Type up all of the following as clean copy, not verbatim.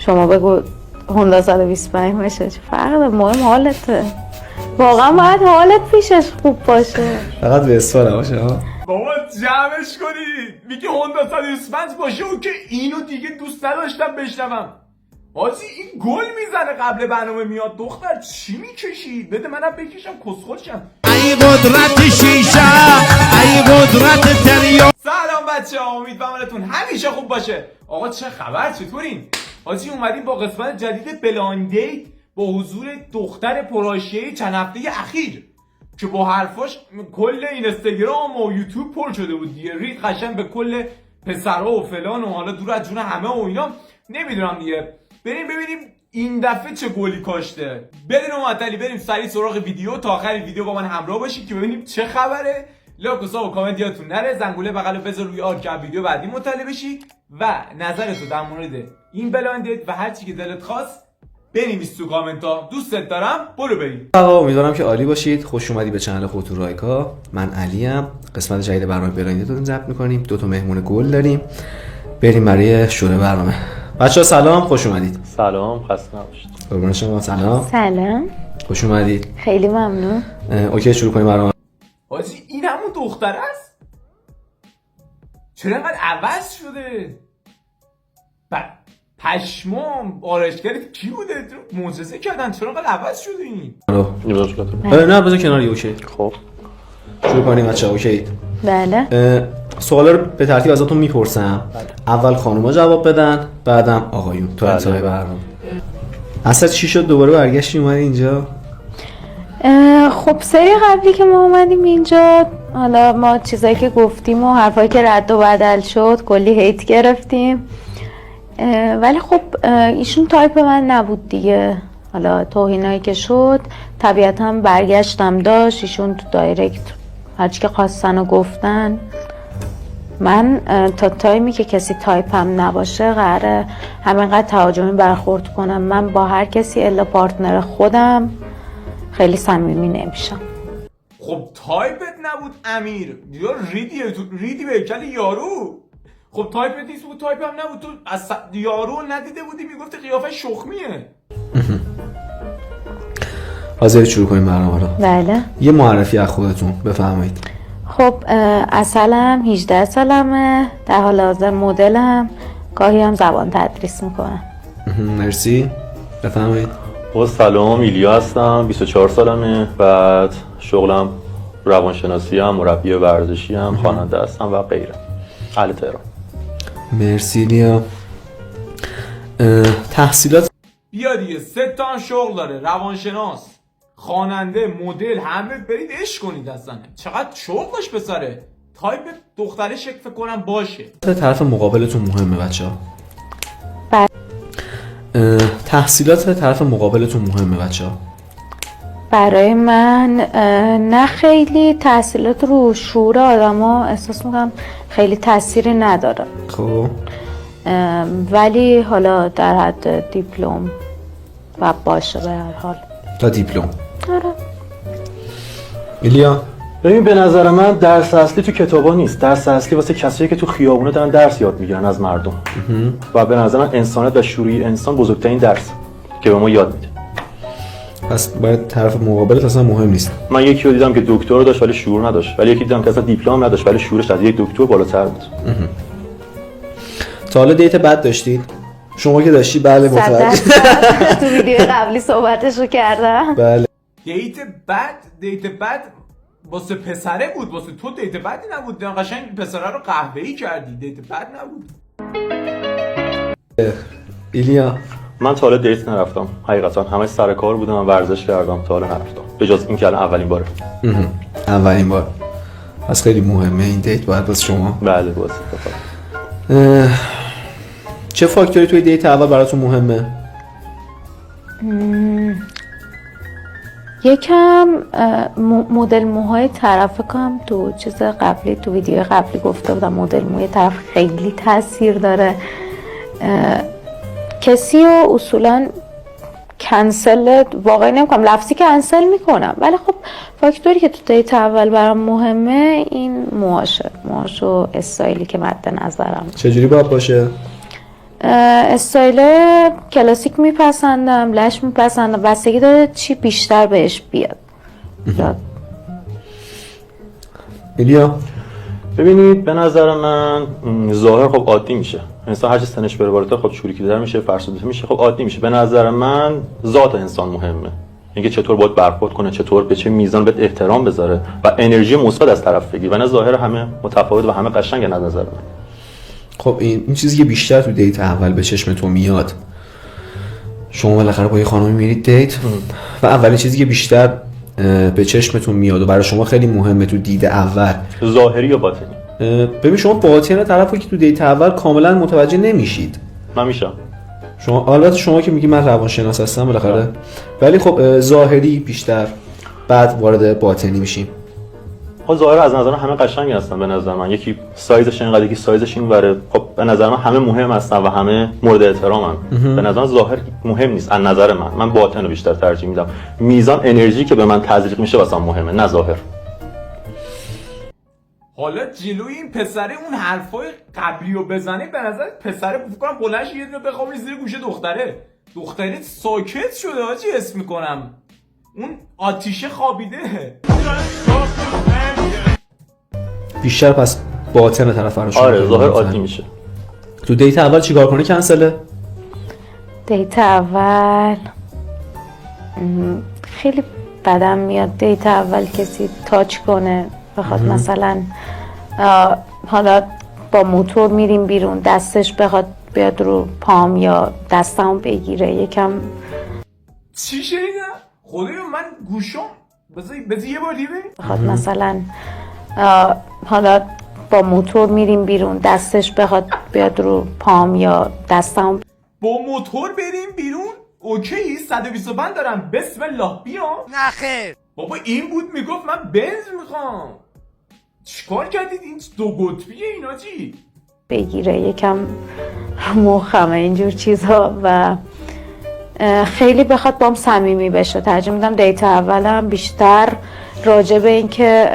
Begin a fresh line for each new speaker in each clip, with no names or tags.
شما بگو هوندا 125 باشه، چه فرق داره؟ مهم حالته. واقعا باید حالت پیشش خوب باشه،
فقط به اسفا نباشه ها.
بابا جمعش کنید، میگه هوندا 125 باشه و که اینو دیگه دوست نداشتم بشنوم. حاجی این گل میزنه قبل برنامه میاد. دختر چی میکشید؟ بده منم بکشم کسخلشم.
ای قدرت شیشه، ای قدرت تریا.
سلام بچه ها، امیدوارم حالتون همیشه خوب باشه. آقا چه خبر، چطورین؟ حاجی اومدیم با قسمت جدید بلایند دیت با حضور دختر پرحاشیه چند هفته اخیر که با حرفاش کل اینستاگرام و یوتیوب پر شده بود دیگه. رید قشنگ به کل پسرها و فلان و حالا دور از جون همه و اینا. نمیدونم دیگه، بریم ببینیم این دفعه چه گلی کاشته. بدون معطلی بریم سریع سراغ ویدیو. تا آخر ویدیو با من همراه باشید که ببینیم چه خبره. لایک و ساب و کامنت یادتون نره. زنگوله بغل بذار روی آل که ویدیو بعدی مطلع بشی و نظرتو در مورد این بلایند دیت و هر چی که دلت خواست بنویس تو کامنت ها. دوستت دارم، برو بریم.
آقا امیدوارم که عالی باشید. خوش اومدی به چنل خودتون رایکا. من علیم. قسمت جدید برنامه بلایند دیت رو ضبط می‌کنیم. دو تا مهمون گل داریم. بریم برای شروع برنامه. بچه‌ها سلام، خوش اومدید.
سلام، خسته نباشید.
قربون شما. سلام.
سلام،
خوش اومدید.
خیلی ممنون.
اوکی شروع کنیم برنامه.
حاجی این همون دختر است؟ چرا اینقدر عوض شده؟ پشمام، آرایشگرت کی بوده؟ معجزه کردن، چرا اینقدر عوض شده این؟
نه بذار کناری. اوکی
خب
شروع کنیم بچه‌ها. اوکی.
بله.
سوالا رو به ترتیب ازتون میپرسم. اول خانوما جواب بدن، بعدم آقایون تو انتهای برنامه. اصلا چی شد دوباره برگشتی اومدی اینجا؟
خب سری قبلی که ما اومدیم اینجا، حالا ما چیزایی که گفتیم و حرفایی که رد و بدل شد کلی هیت گرفتیم، ولی خب ایشون تایپ من نبود دیگه. حالا توهینایی که شد طبیعتا برگشتم داشت. ایشون تو دایرکت هرچی که خواستن و گفتن. من تا تایمی که کسی تایپم نباشه قراره همینقدر تهاجمی برخورد کنم. من با هر کسی الا پارتنر خودم خیلی صمیمی نمیشم.
خب تایپت نبود امیر یا ریدی به هیکل یارو. خب تایپت نیست بود، تایپ هم نبود. تو از یارو ندیده بودی میگفتی قیافه شخمیه.
حاضر شروع کنیم برنامه رو؟
بله.
یه معرفی از خودتون بفرمایید.
خب اصلم 18 سالمه، در حال حاضر مدلم، گاهی هم زبان تدریس میکنم.
مرسی. بفرمایید.
با سلام، ایلیا هستم، 24 سالمه. بعد شغلم روانشناسی هم، مربی ورزشی هم، خواننده هستم و غیره. اهل تهران.
مرسی لیا. تحصیلات
بیا دیگه، 3 تا شغل داره، روانشناس، خواننده، مدل، همه برید عشق کنید. اصلا چقدر شغلش پسره. تایپ دختره شک فکر کنم باشه.
طرف مقابلتون مهمه بچه‌ها.
بله.
تحصیلات طرف مقابلتون مهمه بچه‌ها.
برای من نه خیلی. تحصیلات رو شعور آدما احساس میکنم خیلی تأثیری نداره.
خب
ولی حالا در حد دیپلم و باشه به هر حال.
تا دیپلم.
آره.
ایلیا.
ببین به نظر من درس اصلی تو کتابا نیست. درس اصلی واسه کسایی که تو خیابونه دارن درس یاد میگیرن از مردم. و به نظر من انسانیت و شعور انسان بزرگترین درس که به ما یاد میده.
پس باید طرف مقابلت اصلا مهم نیست.
من یکی رو دیدم که دکتر داشت ولی شعور نداشت، ولی یکی دیدم که اصلا دیپلم نداشت ولی شعورش از یک دکتر بالاتر بود.
تا حالا دیت بد داشتید؟ شما که داشتی بله متوجه.
تو ویدیو قبلی صحبتشو کردم.
بله.
دیت بد واسه پسره بود، واسه تو دیت بدی نبود. قشنگ پسره رو قهوه‌ای کردی، دیت بد نبود.
ایلیا.
من تا حالا دیت نرفتم حقیقتا، همه سر کار بودم و ورزش کردم، تا حالا نرفتم به جز این که الان اولین باره.
اولین بار. پس خیلی مهمه این دیت باید واسه شما.
بله واسه
چه فاکتوری توی دیت اول براتون مهمه؟
یکم مدل موهای طرف کم تو چیز قبلی، تو ویدیو قبلی گفته بودم مدل موی طرف خیلی تاثیر داره. کسی رو اصولا کنسل واقعا نمیکنم، لفظی کنسل میکنم، ولی خب فاکتوری که تو دیت اول برام مهمه این موهاشه و استایلی که مد نظرم.
چجوری باید باشه؟
استایل کلاسیک میپسندم، لش میپسندم، بستگی داره چی بیشتر بهش بیاد.
ایلیا؟
ببینید به نظر من ظاهر خب عادی میشه، انسان هر چه سنش بره بالاتر خب چروکی‌تر میشه، فرسوده میشه، خب عادی میشه. به نظر من ذات انسان مهمه، اینکه چطور باید برخورد کنه، چطور به چه میزان بهت احترام بذاره و انرژی مثبت از طرف بگیر. و نه ظاهر همه متفاوت و همه قشنگه از نظر من.
خب این چیزی که بیشتر تو دیت اول به چشم تو میاد، شما بالاخره با یه خانمی میرید دیت و اولین چیزی که بیشتر به چشمتون میاد و برای شما خیلی مهمه تو دید اول،
ظاهری یا باطنی؟
ببین شما باطن طرفو که تو دیت اول کاملا متوجه نمیشید.
من میشم.
شما که میگی من روانشناس هستم بالاخره، ولی خب ظاهری بیشتر، بعد وارد باطنی میشیم.
خب ظاهر از نظر من همه قشنگ هستن به نظر من، یکی سایزش اینقدر، یکی سایزش اینوره. خب به نظر من همه مهم هستن و همه مورد احترامن. به نظر من ظاهر مهم نیست. از نظر من باطن رو بیشتر ترجیح میدم. میزان انرژی که به من تزریق میشه واسم مهمه، نه ظاهر.
حالا جلوی این پسره اون حرفای قبلی رو بزنه، به نظر پسره فکر کنم بلنش یه دونه بخوابونی زیر گوشه دختره ساکت شده حاجی، اسم میکنم اون آتیشه خوابیده.
بیشتر پس باطن طرف رو شما.
آره ظاهر عادی میشه.
تو دیت اول چیکار کنی کنسله؟
دیت اول خیلی بدم میاد دیت اول کسی تاچ کنه، بخواد مثلا حالا با موتور میریم بیرون دستش بخواد بیاد رو پام یا دستمو بگیره یکم.
چی شنیدم؟ خدایا من گوشم بذار یه بار دیگه
بخواد مثلا حالا با موتور میریم بیرون دستش بخواد بیاد رو پام یا دستمو.
با موتور بریم بیرون؟ اوکی 125 دارم، بسم الله بیام.
نه خیر
بابا این بود میگفت من بنز میخوام. چیکار کردید این دو قطبیه اینا چی؟
بگیره یکم مخمه اینجور چیزها و خیلی بخواد بام صمیمی بشه. ترجیح میدم دیت اولم بیشتر راجع به این که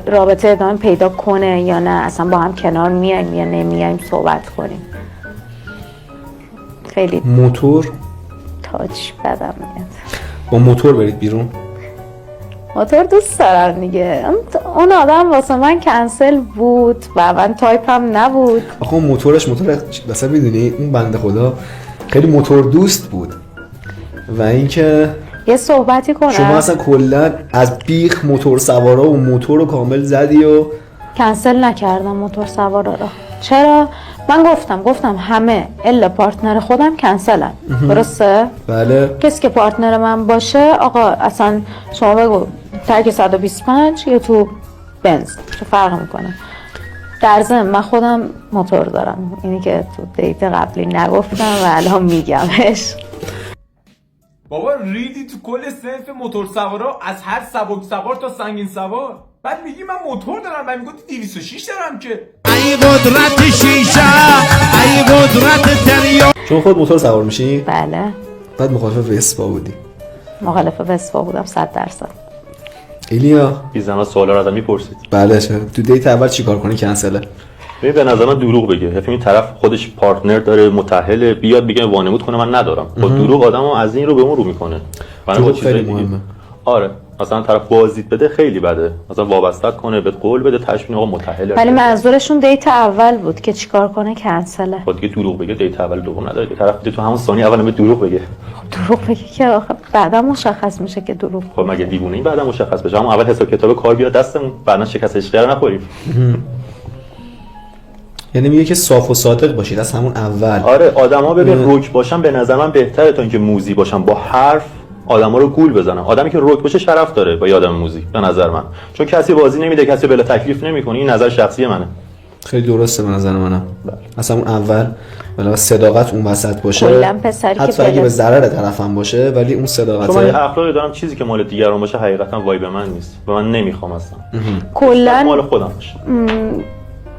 رابطه ادامه پیدا کنه یا نه، اصلا با هم کنار میایم یا نمیایم صحبت کنیم. خیلی
موتور
تاچ بدم میاد.
با موتور برید بیرون؟
موتور دوست دارم دیگه. اون آدم واسه من کنسل بود و من تایپم نبود.
آخه اون موتورش موتور مثلا میدونی اون بنده خدا خیلی موتور دوست بود و اینکه
یه صحبتی کنم
شما اصلا کلا از بیخ موتور سوارا و موتور رو کامل زدی و
کنسل نکردم موتور سوارا رو. چرا؟ من گفتم همه الا پارتنر خودم کنسلن. درسته؟
بله.
کسی که پارتنر من باشه آقا اصلا شما بگو ترک 125 یا تو بنز چه فرق میکنه. در ضمن من خودم موتور دارم، اینی که تو دیت قبلی نگفتم و الان میگمش.
بابا ریدی تو کل صنف موتور سوارا، از هر سبک سوار تا سنگین سوار. بعد میگی من موتور دارم، من میگفتی 206 دارم که.
ای قدرت شیشه ای قدرت دریا.
شما خود موتور سوار میشی؟
بله.
بعد مخالف وسپا بودی؟
مخالف وسپا بودم 100%.
ایلیا
بی زحمت سوالا رو ازم میپرسید.
بله. تو دیت اول چیکار کنی کنسله؟
ببین به نظر من دروغ بگه. این طرف خودش پارتنر داره، متأهله، بیاد بگه وانمود کنه من ندارم. خب دروغ آدمو از این رو به اون رو میکنه.
دروغ خیلی مهمه.
آره مثلا طرف بازیت بده خیلی بده، مثلا وابستت کنه، بهت قول بده، تشبیه آقا متأهله.
ولی منظورشون دیت اول بود که چیکار کنه کنسله.
خود دیگه دروغ بگه دیت اول دوم نداره که طرف تو همون ثانیه اول به دروغ بگه.
خب دروغ بگه که آخه بعدا مشخص میشه که دروغ.
خب مگه دیوونه این بعدا مشخص بشه؟ همون اول حساب کتاب کار بیاد دستمون، بعدا شکست عشقی رو نخوریم.
یعنی میگه که صاف و صادق باشید از همون اول.
آره آدما ببین روک باشن به نظر من بهتره تا اینکه موزی باشن. با حرف آدما رو گول بزنن. آدمی که روک باشه شرف داره با آدم موزی به نظر من، چون کسی بازی نمیده، کسی بلا تکلیف نمیکنه. این نظر شخصی منه.
خیلی درسته به نظر منم. اصلا اون اول ولی صداقت اون وسط باشه،
کلا پسری که
حتی اگه به ضرر طرفم باشه ولی اون صداقت.
چون من اخلاقی دارم، چیزی که مال دیگران باشه حقیقتا وایب من نیست و من نمیخوام اصلا.
کلا
مال خودم باشه.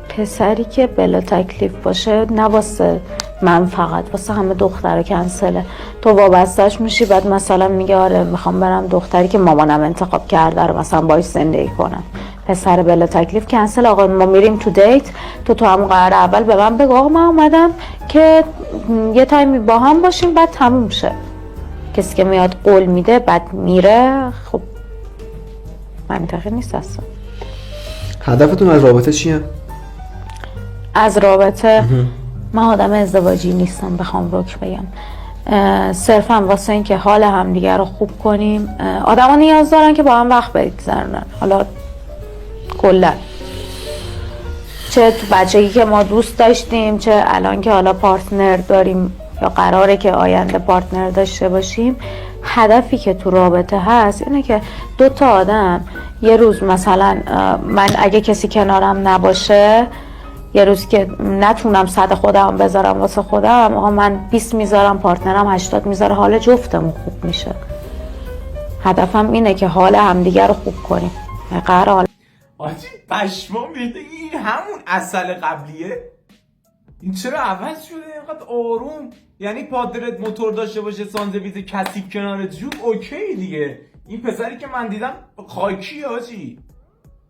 پسری که بلا تکلیف باشه نه واسه من فقط، واسه همه دخترها کنسله. تو وابسته‌اش میشی بعد مثلا میگه آره میخوام برم دختری که مامانم انتخاب کرده رو مثلا باهاش زندگی کنم. پسر بلا تکلیف کنسل، آقا ما میریم تو دیت، تو همون قرار اول به من بگو آقا من اومدم که یه تایمی با هم باشیم بعد تموم شه. کسی که میاد قول میده بعد میره، خب منطقی نیست اصلا.
هدفتون از رابطه چیه؟
از رابطه من آدم ازدواجی نیستم بخوام رک بگم، صرفا واسه این که حال همدیگه رو خوب کنیم. آدم ها نیاز دارن که با هم وقت بگذرونن، حالا کلا چه تو بچگی که ما دوست داشتیم، چه الان که حالا پارتنر داریم یا قراره که آینده پارتنر داشته باشیم. هدفی که تو رابطه هست اینه که دو تا آدم یه روز مثلا من اگه کسی کنارم نباشه، یه روز که نتونم 100 خودم بذارم واسه خودم، آقا من 20 میذارم، پارتنرم 80 میذاره، حال جفتمون خوب میشه. هدفم اینه که حال همدیگه رو خوب کنیم. قرار
آجی پشمام ریخته، این همون اصل قبلیه؟ این چرا عوض شده اینقدر آروم؟ یعنی پادرت موتور داشته باشه، ساندویچ کثیف کنارت جوب، اوکی دیگه. این پسری که من دیدم خاکی آجی،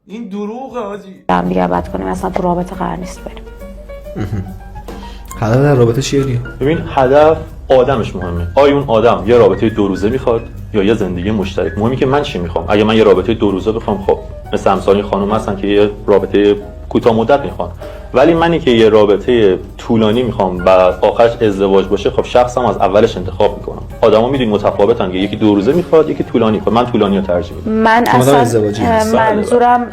این دروغه آجی.
هم دیگه بد کنیم، اصلا تو رابطه قرار نیست بریم.
هدف در رابطه چیه دیگه؟
ببین هدف آدمش مهمه. آیا اون آدم یه رابطه 2 روزه میخواد یا یه زندگی مشترک؟ مهمی که من چی میخوام. اگه من یه رابطه 2 روزه بخوام، خب مثل امثال این خانم هستن که یه رابطه کوتاه مدت میخوان، ولی منی که یه رابطه طولانی میخوام و آخرش ازدواج باشه، خب شخصم از اولش انتخاب میکنم. آدما میدونی متفاوتن که یکی 2 روزه میخواد، یکی طولانی. خب من طولانی رو ترجیح میدم.
من اصلا منظورم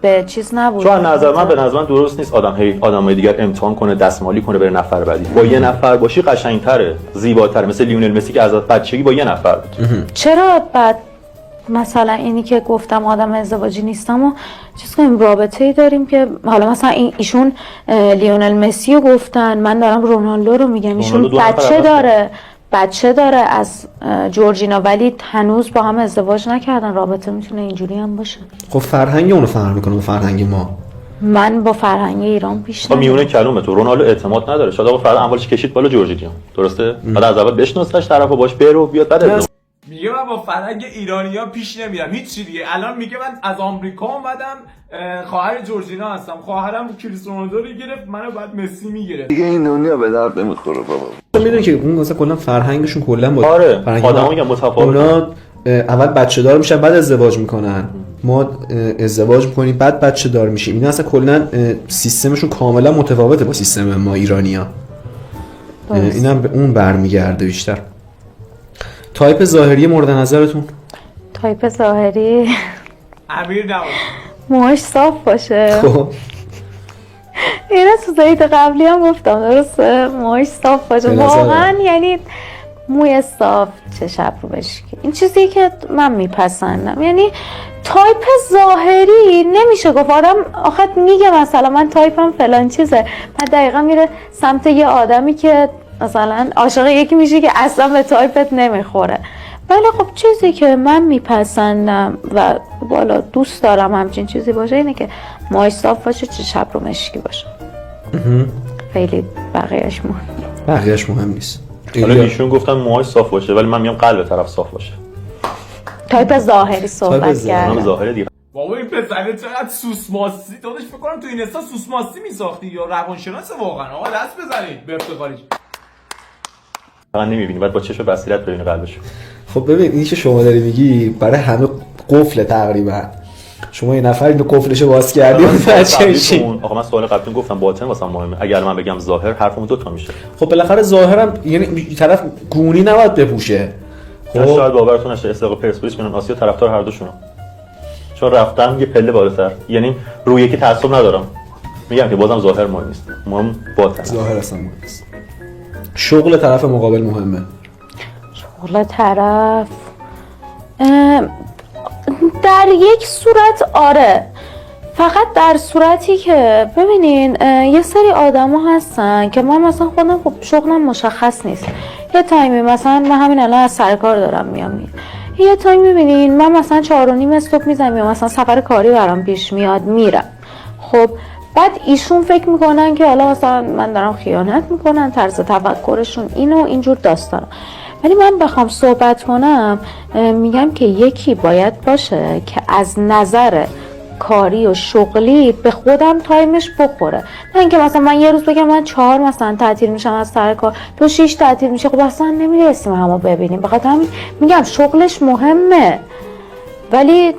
به چیز نبود.
چون نظر من به نظر من درست نیست آدمای دیگر امتحان کنه، دستمالی کنه بره نفر بعدی. با یه نفر باشی قشنگتره، زیباتره. مثل لیونل مسی که از بچگی با یه نفر بود.
چرا بعد مثلا اینی که گفتم آدم ازدواجی نیستم و چیز کنیم رابطه‌ای داریم که حالا مثلا ایشون لیونل مسی رو گفتن، من دارم رونالدو رو میگم. ایشون بچه داره از جورجینا، ولی هنوز با هم ازدواج نکردن. رابطه میتونه اینجوری هم باشه.
خب فرهنگ اونو فرق میکنه با فرهنگ ما.
من با فرهنگ ایران بیشتر
میونه کلمه تو رونالدو اعتماد نداره. شاید آقا فردا اموالش کشید بالا جورجینا، درسته؟ بعد از اول بشناسش، طرفو باش برو بیاد، بعد ازدواج.
میگه من با فرهنگ ایرانی‌ها پیش نمیرم، هیچ چی دیگه. الان میگه من از آمریکا اومدم، خواهر جورجینا هستم، خواهرم کریس رونالدو رو گرفت، منو بعد مسی میگرفت.
دیگه این دنیا به درد نمیخوره بابا.
تو میدونی که اون مثلا کلا فرهنگشون کلا با
آدمایی که متفاوتن.
اونا اول بچه دار میشن بعد ازدواج میکنن. ما ازدواج میکنیم بعد بچه دار میشیم. اینا اصلا کلا سیستمشون کاملا متفاوته با سیستم ما ایرانی‌ها. اینم به اون برمیگرده بیشتر. تایپ ظاهری مورد نظرتون؟
تایپ ظاهری
امیر نباشه،
موهاش صاف باشه.
خب
اینا تو زایت قبلی هم گفتم، درسته؟ موهاش صاف باشه واقعا، یعنی موی صاف، چشم رو بشکی، این چیزی که من میپسندم. یعنی تایپ ظاهری نمیشه گفت. آدم آخه میگه مثلا من تایپم فلان چیزه، بعد دقیقا میره سمت یه آدمی که مثلا عاشق یکی میشه که اصلا به تایپت نمیخوره. ولی خب چیزی که من میپسندم و بالا دوست دارم همچین چیزی باشه اینه که موهاش صاف باشه، چشم رو مشکی باشه. خیلی بقیهش
مهم نیست.
حالا ایشون گفتن موهاش صاف باشه، ولی من میگم قلب طرف صاف باشه.
تایپ ظاهری صحبت کردم.
ظاهری دیگه.
بابا این پسره چقدر سوسماسی، داداش فکر کنم تو این استا سوسماسی میساختی یا روانشناس واقعا. آقا دست بزنید به افتخارش.
فقط نمیبینی، بعد با چشم بصیرت ببینی قلبشو.
خب ببین اینی که شما داری میگی برای همه قفله تقریبا. شما یه نفر اینو قفلشو باز کردی
آقا من سوال قبلی گفتم باطن واسم مهمه. اگر من بگم ظاهر حرفمون 2 تا میشه.
خب بالاخره ظاهرم یعنی طرف گونی نباید بپوشه.
خب شاید باورتون نشه استقلال پرسپولیس کنن آسیا طرفدار هر دوشون. چون رفتم یه پله بالاتر، یعنی روی یکی تعصب ندارم. میگم که بازم ظاهر مهم نیست، مهم باطن.
ظاهر اصلا مهم نیست. شغل طرف مقابل مهمه.
شغل طرف در یک صورت آره، فقط در صورتی که ببینین یه سری آدم ها هستن که من مثلا خودم خب شغلم مشخص نیست. یه تایمی مثلا من همین الان از سرکار دارم میام، یه تایم میبینین من مثلا 4:30 صبح میزنم یا مثلا سفر کاری برام پیش میاد میرم. خب بعد ایشون فکر میکنن که حالا مثلا من دارم خیانت میکنم، طرز تفکرشون اینو اینجور داستانا. ولی من بخوام صحبت کنم میگم که یکی باید باشه که از نظر کاری و شغلی به خودم تایمش بخوره. نه اینکه مثلا من یه روز بگم من 4 مثلا تعطیل میشم از سر کار، تو 6 تعطیل میشه، خب اصلا نمیرسیم همو ببینیم. بخاطر همین میگم شغلش مهمه ولی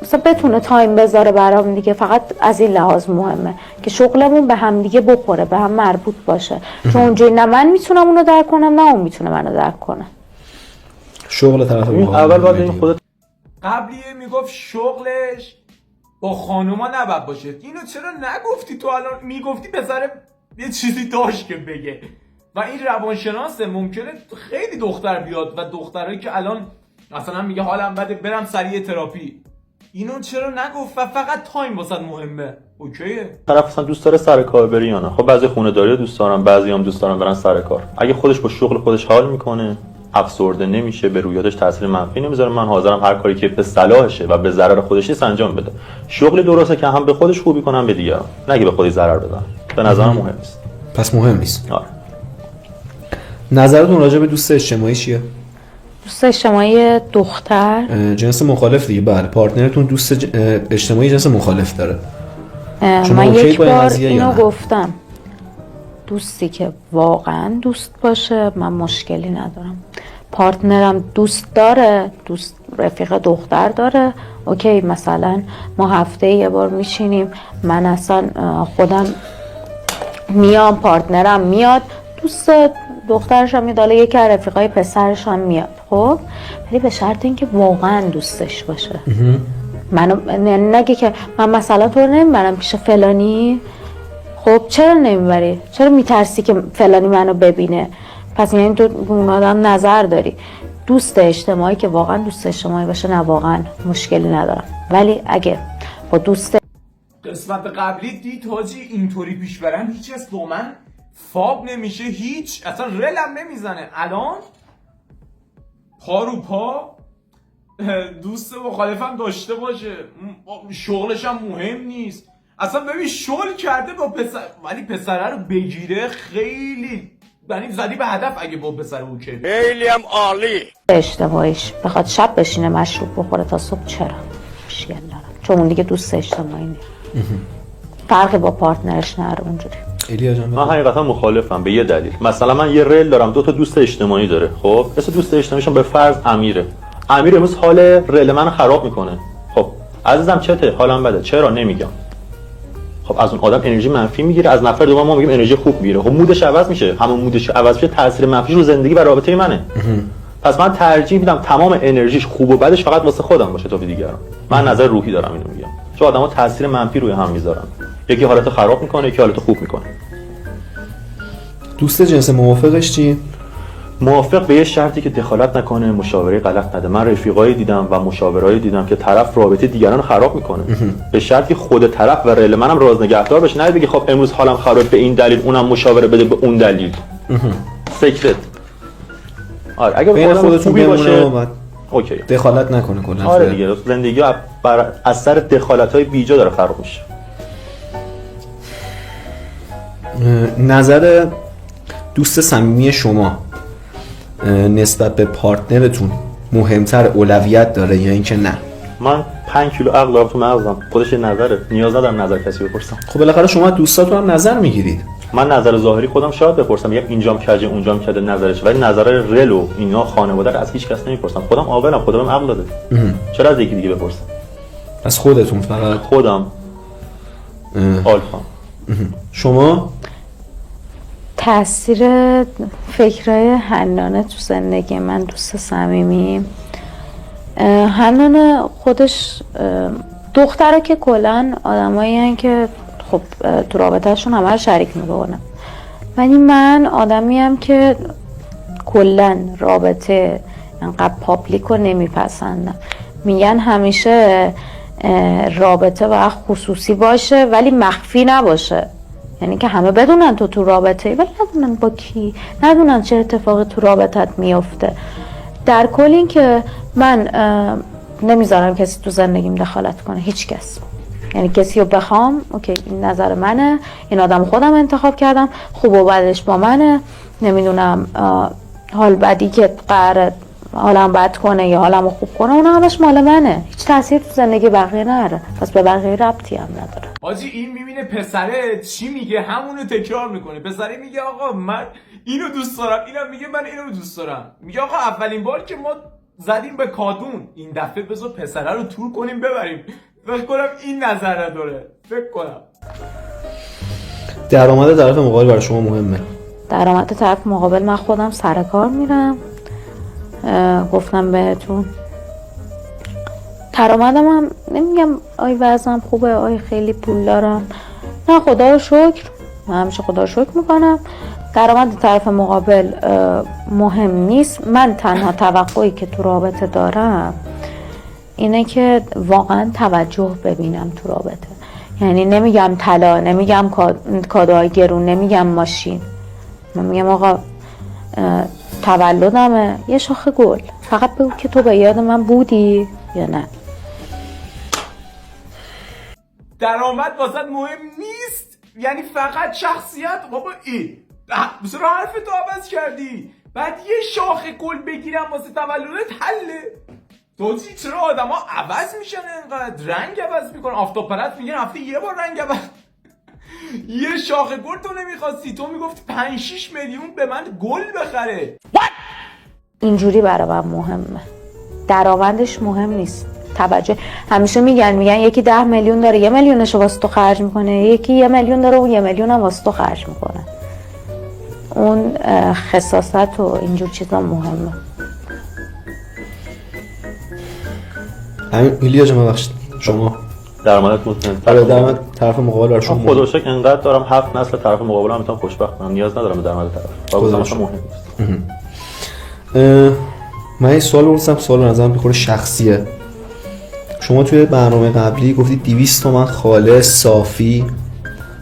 مثلا بتونه تایم بذاره برام دیگه. فقط از این لحاظ مهمه که شغلمون به هم دیگه بخوره، به هم مربوط باشه، چون اونجوری نه من میتونم اونو درک کنم نه اون میتونه منو درک کنه.
شغل طرف
اول باید این خودت
قبلیه میگفت شغلش با خانوما نباید باشه. اینو چرا نگفتی تو؟ الان میگفتی پسر یه چیزی داشت که بگه. و این روانشناسه، ممکنه خیلی دختر بیاد و دخترایی که الان مثلا میگه حالم بده برم سریع تراپی، اینو چرا نگفت و فقط تایم واسه مهمه؟ اوکیه.
طرف اصلا دوست داره سر کار بره یا نه؟ خب بعضی خونه داری دوست دارن، بعضی هم دوست دارن برن سر کار. اگه خودش با شغل خودش حال میکنه، افسرده نمیشه، به رویاتش تاثیر منفی نمیذاره، من حاضرم هر کاری که به صلاحشه و به ضرر خودش نیست انجام بده. شغل درسته که هم به خودش خوبی کنم به دیگران، نه که به خودش ضرر بدن. به نظرم مهم نیست.
پس مهم نیست.
آره.
نظرتون راجع به دوست اجتماعی چیه؟
دوست اجتماعی دختر
جنس مخالف دیگه. بله، پارتنرتون دوست اجتماعی جنس مخالف داره.
من یک بار اینو گفتم، دوستی که واقعا دوست باشه من مشکلی ندارم. پارتنرم دوست داره، دوست رفیق دختر داره، اوکی، مثلا ما هفته یه بار میشینیم، من اصلا خودم میام، پارتنرم میاد، دوست دخترش هم میاد، حالا یکی از رفیقای پسرش هم میاد، خب ولی به شرط اینکه واقعا دوستش باشه. منو نگه که من مثلا تو رو نمیبرم پیش فلانی، خب چرا نمیبری؟ چرا میترسی که فلانی منو ببینه؟ پس یعنی تو اون آدم نظر داری. دوست اجتماعی که واقعا دوست اجتماعی باشه نه واقعا مشکلی ندارم، ولی اگه با دوست
قسمت قبلی دید حاجی اینطوری پیش برم هیچ از با من فاب نمیشه، هیچ اصلا رلم نمیزنه. الان پا رو پا دوست مخالفم داشته باشه، شغلش هم مهم نیست اصلا. ببین شغل کرده با پسر، ولی پسره رو بگیره خیلی یعنی زدی به هدف. اگه با پسر اوکی
خیلی هم عالی.
اجتماعیش بخواد شب بشینه مشروب بخوره تا صبح، چرا؟ مشکل ندارم، چون اون دیگه دوست اجتماعی نیست. فرقی با پارتنرش نره اونجوری.
ایلیا جان
من حقیقتا مخالفم به یه دلیل. مثلا من یه ریل دارم، 2 تا دوست اجتماعی داره. خب اسم دوست اجتماعیشون به فرض امیره. امیر امروز حال ریل منو خراب میکنه. خب عزیزم چته؟ حالم بده. چرا نمیگم؟ خب از اون آدم انرژی منفی میگیره، از نفر دوم ما میگیم انرژی خوب میگیره. خب مودش عوض میشه، همون مودش عوض میشه، تاثیر منفیش رو زندگی و رابطه منه. پس من ترجیح میدم تمام انرژیش خوب و بدش فقط واسه خودم باشه تا به دیگران. من نظر روحی دارم اینو میگم، چون آدما تاثیر منفی روی هم میذارن، یکی حالت خراب میکنه یکی حالت خوب میکنه.
دوست جنس موافقش چی؟
موافق به یه شرطی که دخالت نکنه، مشاوره غلط نده. من رفیقایی دیدم و مشاورایی دیدم که طرف رابطه دیگران خراب میکنه به شرطی خود طرف و ریل منم راز نگهدار بشه، نه بگی خب امروز حالم خراب به این دلیل، اونم مشاوره بده به اون دلیل. سیکرت. آره اگه
بین خودتون
باشه
بعد
اوکی،
دخالت نکنه کلا.
آره دیگه زندگی بر اثر دخالت‌های بیجا داره خراب میشه.
نظر دوست صمیمی شما نسبت به پارتنرتون مهمتر، اولویت داره یا اینکه نه؟
من 5 کیلو عقل دارم تو مغزم، خودش نظره، نیاز ندارم نظر کسی بپرسم.
خب بالاخره شما دوستاتون هم نظر میگیرید.
من نظر ظاهری خودم شاید بپرسم، میگم اینجام کجه اونجام کجه نظرش، ولی نظر رل و اینا خانواده رو از هیچ کس نمیپرسم. خودم عاقلم، خودم عقل داده. چرا از یکی دیگه بپرسم؟
از خودتون فقط؟
خودم آلفا.
شما؟
تاثیر فکرای حنانه تو زندگی من، دوست صمیمی حنانه خودش دختره که کلا آدمایی هن که خب تو رابطهشون همه رو شریک میکنن، ولی من آدمی هم که کلا رابطه انقدر پابلیک رو نمیپسندم. میگن همیشه رابطه باید خصوصی باشه ولی مخفی نباشه، یعنی که همه بدونن تو رابطه‌ای ولی ندونن با کی، ندونن چه اتفاقی تو رابطت میفته. در کل این که من نمیذارم کسی تو زندگیم دخالت کنه، هیچ کس. یعنی کسی رو بخوام اوکی این نظر منه، این آدم خودم انتخاب کردم، خوب و بدش با منه، نمیدونم حال بدی که قراره حالم بد کنه یا حالمو خوب کنه، اون همش مال منه، هیچ تأثیر تو زندگی بقیه نداره، پس به بقیه ربطی هم نداره.
حاجی این میبینه پسره چی میگه همونو تکرار میکنه. پسره میگه آقا من اینو دوست دارم، اینم میگه من اینو دوست دارم. میگه آقا اولین بار که ما زدیم به کادون، این دفعه بذار پسره رو تور کنیم ببریم. فکر کنم این نظر نداره. فکر کنم
درآمد طرف مقابل برای شما مهمه؟
درآمد طرف مقابل، من خودم سر کار میرم، گفتم بهتون درآمدم هم نمیگم آی وضعم خوبه، آی خیلی پول دارم، نه خدا رو شکر، من همیشه خدا رو شکر میکنم. درآمد طرف مقابل مهم نیست. من تنها توقعی که تو رابطه دارم اینه که واقعا توجه ببینم تو رابطه. یعنی نمیگم طلا، نمیگم کادوهای گرون، نمیگم ماشین، من میگم آقا تولدمه یه شاخه گل، فقط بگو که تو به یاد من بودی یا نه.
درآمد واسط مهم نیست، یعنی فقط شخصیت. بابا ای بسرا حرف تو عوض کردی، بعد یه شاخه گل بگیرم واسه تولدت حله. توجی چرا آدم ها عوض میشن انقدر، رنگ عوض میکنن، آفتاب پرست میگن هفته یه بار رنگ عوض. یه شاخه گل تو نمیخواستی، تو میگفتی 5-6 میلیون به من گل بخره.
اینجوری برای من مهمه، درآمدش مهم نیست. توجه همیشه میگن یکی 10 میلیون داره 1 میلیونش واسه تو خرج میکنه، یکی 1 میلیون داره و 1 میلیون هم واسه تو خرج میکنه. اون خصاصت و اینجور چیزا مهمه.
همین ایلیا جان ببخشید شما
درآمدت مطمئن؟
آره درآمد طرف مقابل برای شما
خدا رو شکر انقدر دارم 7 نسل طرف مقابلم میتونم خوشبخت کنم، نیاز ندارم به درآمد طرف. واقعا مهم نیست.
من این سوال بپرسم، سوال به نظرم میخوره شخصیه. شما توی برنامه قبلی گفتید 200 تومن خالص صافی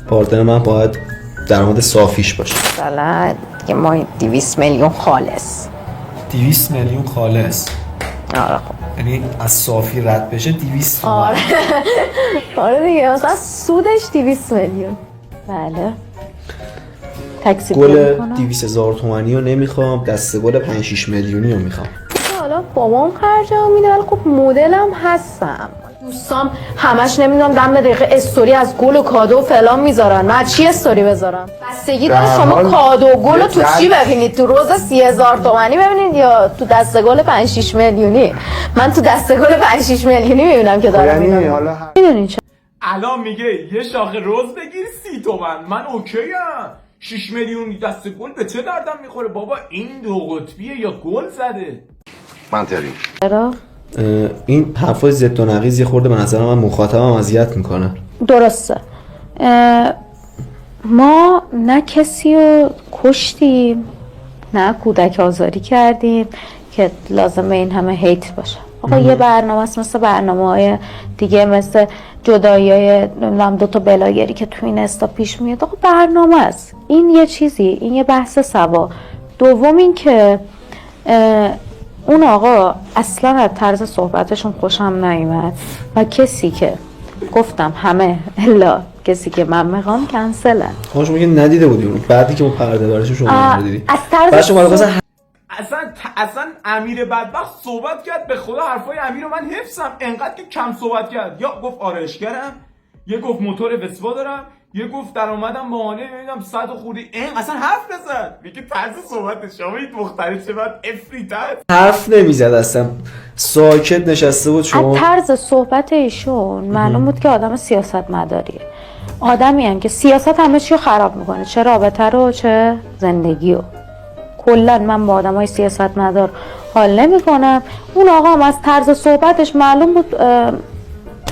پارتنر من باید درآمد صافیش باشه.
مثلا دیگه ما 200 میلیون خالص.
200 میلیون خالص؟
آره خب
یعنی از صافی رد بشه 200 تومن.
آره دیگه مثلا سودش 200 میلیون. بله تکسی
گل 200,000 تومانی رو نمیخوام، دسته گل 5-6 میلیونی رو میخوام.
حالا بابام خرجم میده، ولی خب مدلم هستم. دوستام همش نمیدونم دم دقیقه استوری از گل و کادو و فلان میذارن، من چی استوری بذارم؟ بستگی داره شما کادو و گل رو تو چی ببینید، تو روز 30,000 تومانی ببینید یا تو دسته گل 5-6 میلیونی. من تو دسته گل 5-6 میلیونی میبینم که دارم میدونم. میدونین چه
الان میگه یه شاخه روز بگیر 30 تومن، من اوکی ام. 6 میلیون دسته گل به چه دردم میخوره بابا؟ این دو قطبیه یا گل زده؟
منطقی.
چرا؟
این حرفای ضد و نقیض یه خورده به نظر من مخاطبم اذیت میکنه.
درسته، ما نه کسی رو کشتیم نه کودک آزاری کردیم که لازمه این همه هیت باشه. آقا یه برنامه است مثل برنامه‌های دیگه، مثل جدایی‌های نمیدونم 2 تا بلاگری که تو این استا پیش میاد. آقا برنامه است، این یه چیزی، این یه بحث سوا. دوم این که اون آقا اصلا از طرز صحبتشون خوشم نیومد و کسی که گفتم همه الا کسی که من میخوام کنسلن.
شما که ندیده بودی اون بعدی که اون پرده دارش شما ندیدی.
از طرز
اصلا امیر بدبخت صحبت کرد، به خدا حرفای امیر رو من حفظم، انقدر که کم صحبت کرد. یا گفت آرایشگرم، یه گفت موتور وسوا دارم، یه گفت درآمدم ماهانه نمیدونم 100 خورده. این اصلا حرف نزد. میگه طرز صحبت شما این مختلف چه بعد افریتر
حرف نمیزد، اصلا ساکت نشسته بود. شما
از طرز صحبت ایشون معلوم بود که آدم سیاستمداریه، آدمی هم که سیاست همه چی رو خراب میکنه، چه رابطه رو چه زندگی رو. کلا من با آدمای سیاستمدار حال نمیکنم. اون آقا هم از طرز صحبتش معلوم بود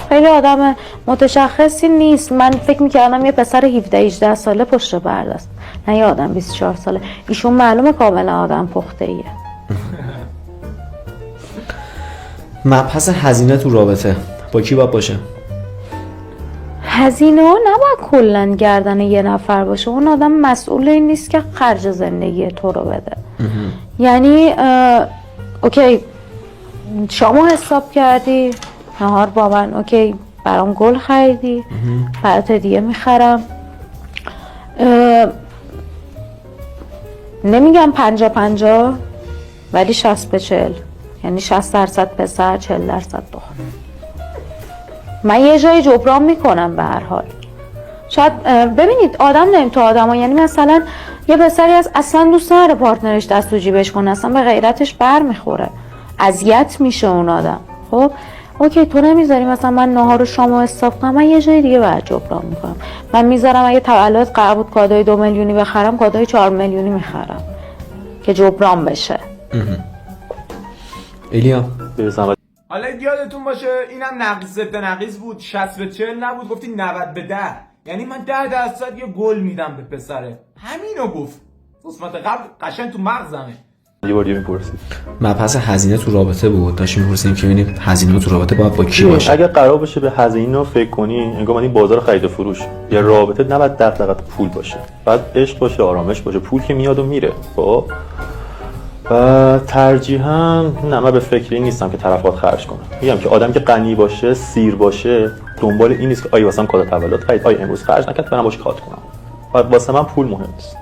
خیلی آدم متشخصی نیست. من فکر میکردم یه پسر 17-18 ساله پشت پرده است، نه یه آدم 24 ساله. ایشون معلومه کاملا آدم پخته ایه.
مبحث هزینه تو رابطه با کی باید باشه؟
هزینه ها نباید کلا گردن یه نفر باشه. اون آدم مسئول این نیست که خرج زندگی تو رو بده. یعنی اوکی شما حساب کردی نهار با من، اوکی برام گل خریدی، برات هدیه میخرم. نمیگم 50-50، ولی 60-40، یعنی 60% پسر 40% دختر. من یه جایی جبران میکنم به هر حال. شاید ببینید آدم نمیم تو آدم ها، یعنی مثلا یه پسری از اصلا دوست نداره پارتنرش دست تو جیبش کنه، اصلا به غیرتش بر میخوره، اذیت میشه اون آدم. خب اوکی تو نمیذاری مثلا من نهار و شام رو استاپ کنم، من یه جای دیگه باید جبران میکنم. من میذارم اگه تولد قرار بود کادوی 2 میلیونی بخرم، کادوی 4 میلیونی میخرم که جبران بشه.
ایلیا
برسم.
حالا یادتون باشه اینم نقیض ضد نقیض بود، 60-40 نبود، گفتی 90-10. یعنی من 10% یه گل میدم به پسره، همینو گفت. قسمت قبل قشنگ تو مغزمه.
یه بار دیگه میپرسید
مبحث هزینه تو رابطه بود، داشتیم می‌پرسیدیم که ببینیم هزینه تو رابطه باید با کی باشه.
اگه قرار باشه به هزینه فکر کنی، انگار این بازار خرید و فروش، یه رابطه نباید دغدغه پول باشه، بعد عشق باشه، آرامش باشه. پول که میاد و میره. خب و ترجیحاً نه، من به فکر این نیستم که طرفات خرج کنه. میگم که آدم که غنی باشه، سیر باشه، دنبال این نیست که آیا واسم کادو تولد خرید، آیا امروز خرج نکرد برام باش کات کنم. واسه من پول مهم نیست،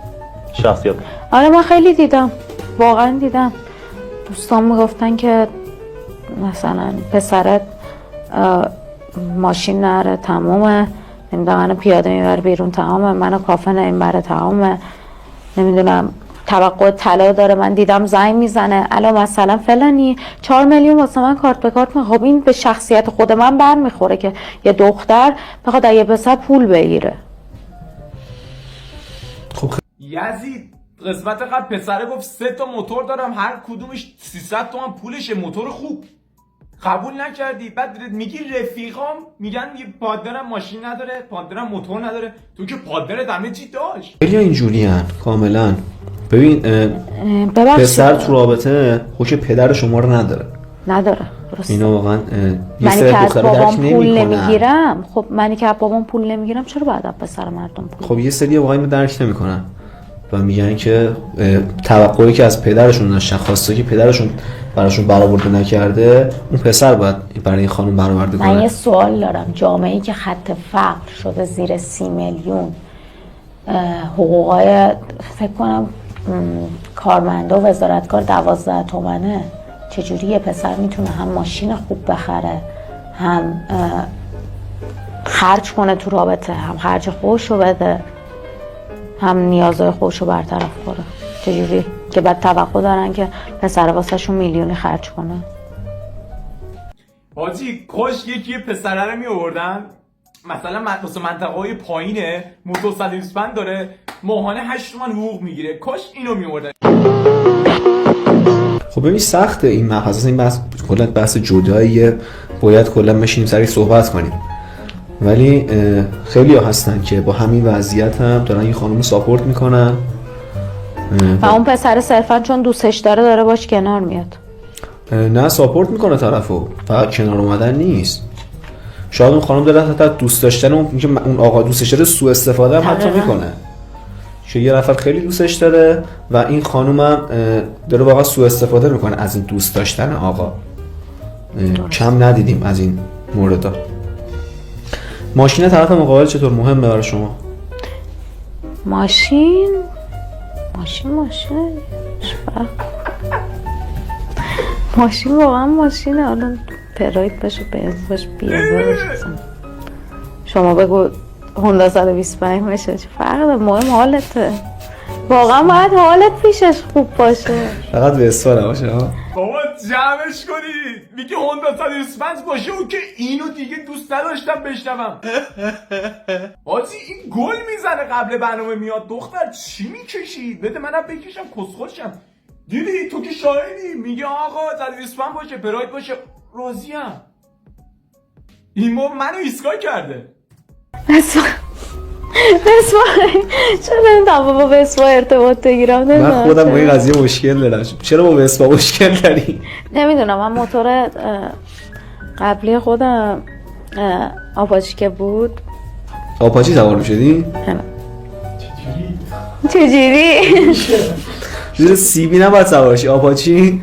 شخصیت.
آره من خیلی دیدم، واقعا دیدم دوستان میگفتن که مثلا پسرت ماشین نره تمومه، نمیدونم پیاده میبره بیرون تمامه، منو کافه نمیبره تمامه، نمیدونم توقع طلا داره. من دیدم زنگ میزنه الان مثلا فلانی 4 میلیون واسه من کارت به کارت. خب این به شخصیت خود من برمیخوره که یه دختر بخواد از یه پسر پول بگیره.
خب
یزید قسمت قبل پسره گفت 3 تا موتور دارم، هر کدومش 300 تومن پولشه، موتور خوب. قبول نکردی. بعد میگی رفیقام میگن یه پادرم ماشین نداره، پادرم موتور نداره، تو که پادرت همه چی داشت.
ایلیا اینجوریان کاملا. ببین پسر تو رابطه خوش پدر شما رو نداره. اینا واقعا یه سری دخترا درک نمیکنن.
خب منی که از بابام پول نمیگیرم چرا باید از پسر مردم پول؟
خب یه سری واقعا اینو درک نمیکنن و میگن که توقعی که از پدرشون داشتن، خواسته که پدرشون براشون برآورده نکرده، اون پسر باید برای این خانم برآورده کنه.
من یه سوال دارم، جامعه‌ای که خط فقر شده زیر 30 میلیون، حقوقای فکر کنم کارمنده و وزارتکار 12 تومنه، چجوری یه پسر میتونه هم ماشین خوب بخره، هم خرج کنه تو رابطه، هم خرج خودشو بده، هم نیازهای خودشو برطرف کنه؟ چجوری؟ که بعد توقع دارن که پسر واسه شون میلیونی خرج کنه.
حاجی کاش یکی پسره رو میآوردن مثلا واسه منطقه‌های پایینه، موتور 125 داره، ماهانه 8 تومن حقوق میگیره، کاش اینو میآوردن.
خب ببین سخته این مبحث، این بحث کلا بحث جداییه، باید کلا بشینیم سری صحبت کنیم. ولی خیلی ها هستن که با همین وضعیت هم دارن این خانم رو ساپورت میکنن
و اون پسر صرفا چون دوستش داره باش کنار میاد.
نه ساپورت میکنه طرفو، فقط کنار اومدن نیست. شاید اون خانم داره حتی دوست داشتن اون آقا دوستش داره سوء استفاده هم حتی میکنه، چون یه نفر خیلی دوستش داره و این خانم هم داره واقعا سوء استفاده میکنه از این دوست داشتن آقا. کم ندیدیم از این موردا. ماشین طرف مقابل چطور مهمه برای شما؟
ماشین واقعا ماشینه. حالا پراید باشه، بنز باشه، بیزا باشه. شما بگو هوندا 125 باشه، چه فرق داره؟ مهم حالته. واقعا باید حالت پیشش خوب باشه،
فقط به اسفا نباشه.
بابا جمعش کنید. میگه هوندا 125 باشه و که اینو دیگه دوست نداشتم بشنوم. حاجی این گل میزنه قبل برنامه میاد. دختر چی میکشید؟ بده منم بکشم کسخوشم. دیدی تو که شاهدی. میگه آقا 125 باشه، پراید باشه، راضیم. این منو ایسکای کرده.
چرا نمیدونم با وسپا ارتباط بگیرم؟
من خودم با این قضیه مشکل دارم. چرا با وسپا مشکل داری؟
نمیدونم. من موتور قبلی خودم آپاچی که بود.
آپاچی سوار میشدی؟
چجوری؟
چجوری سیبی نباید سوار شی؟ آپاچی؟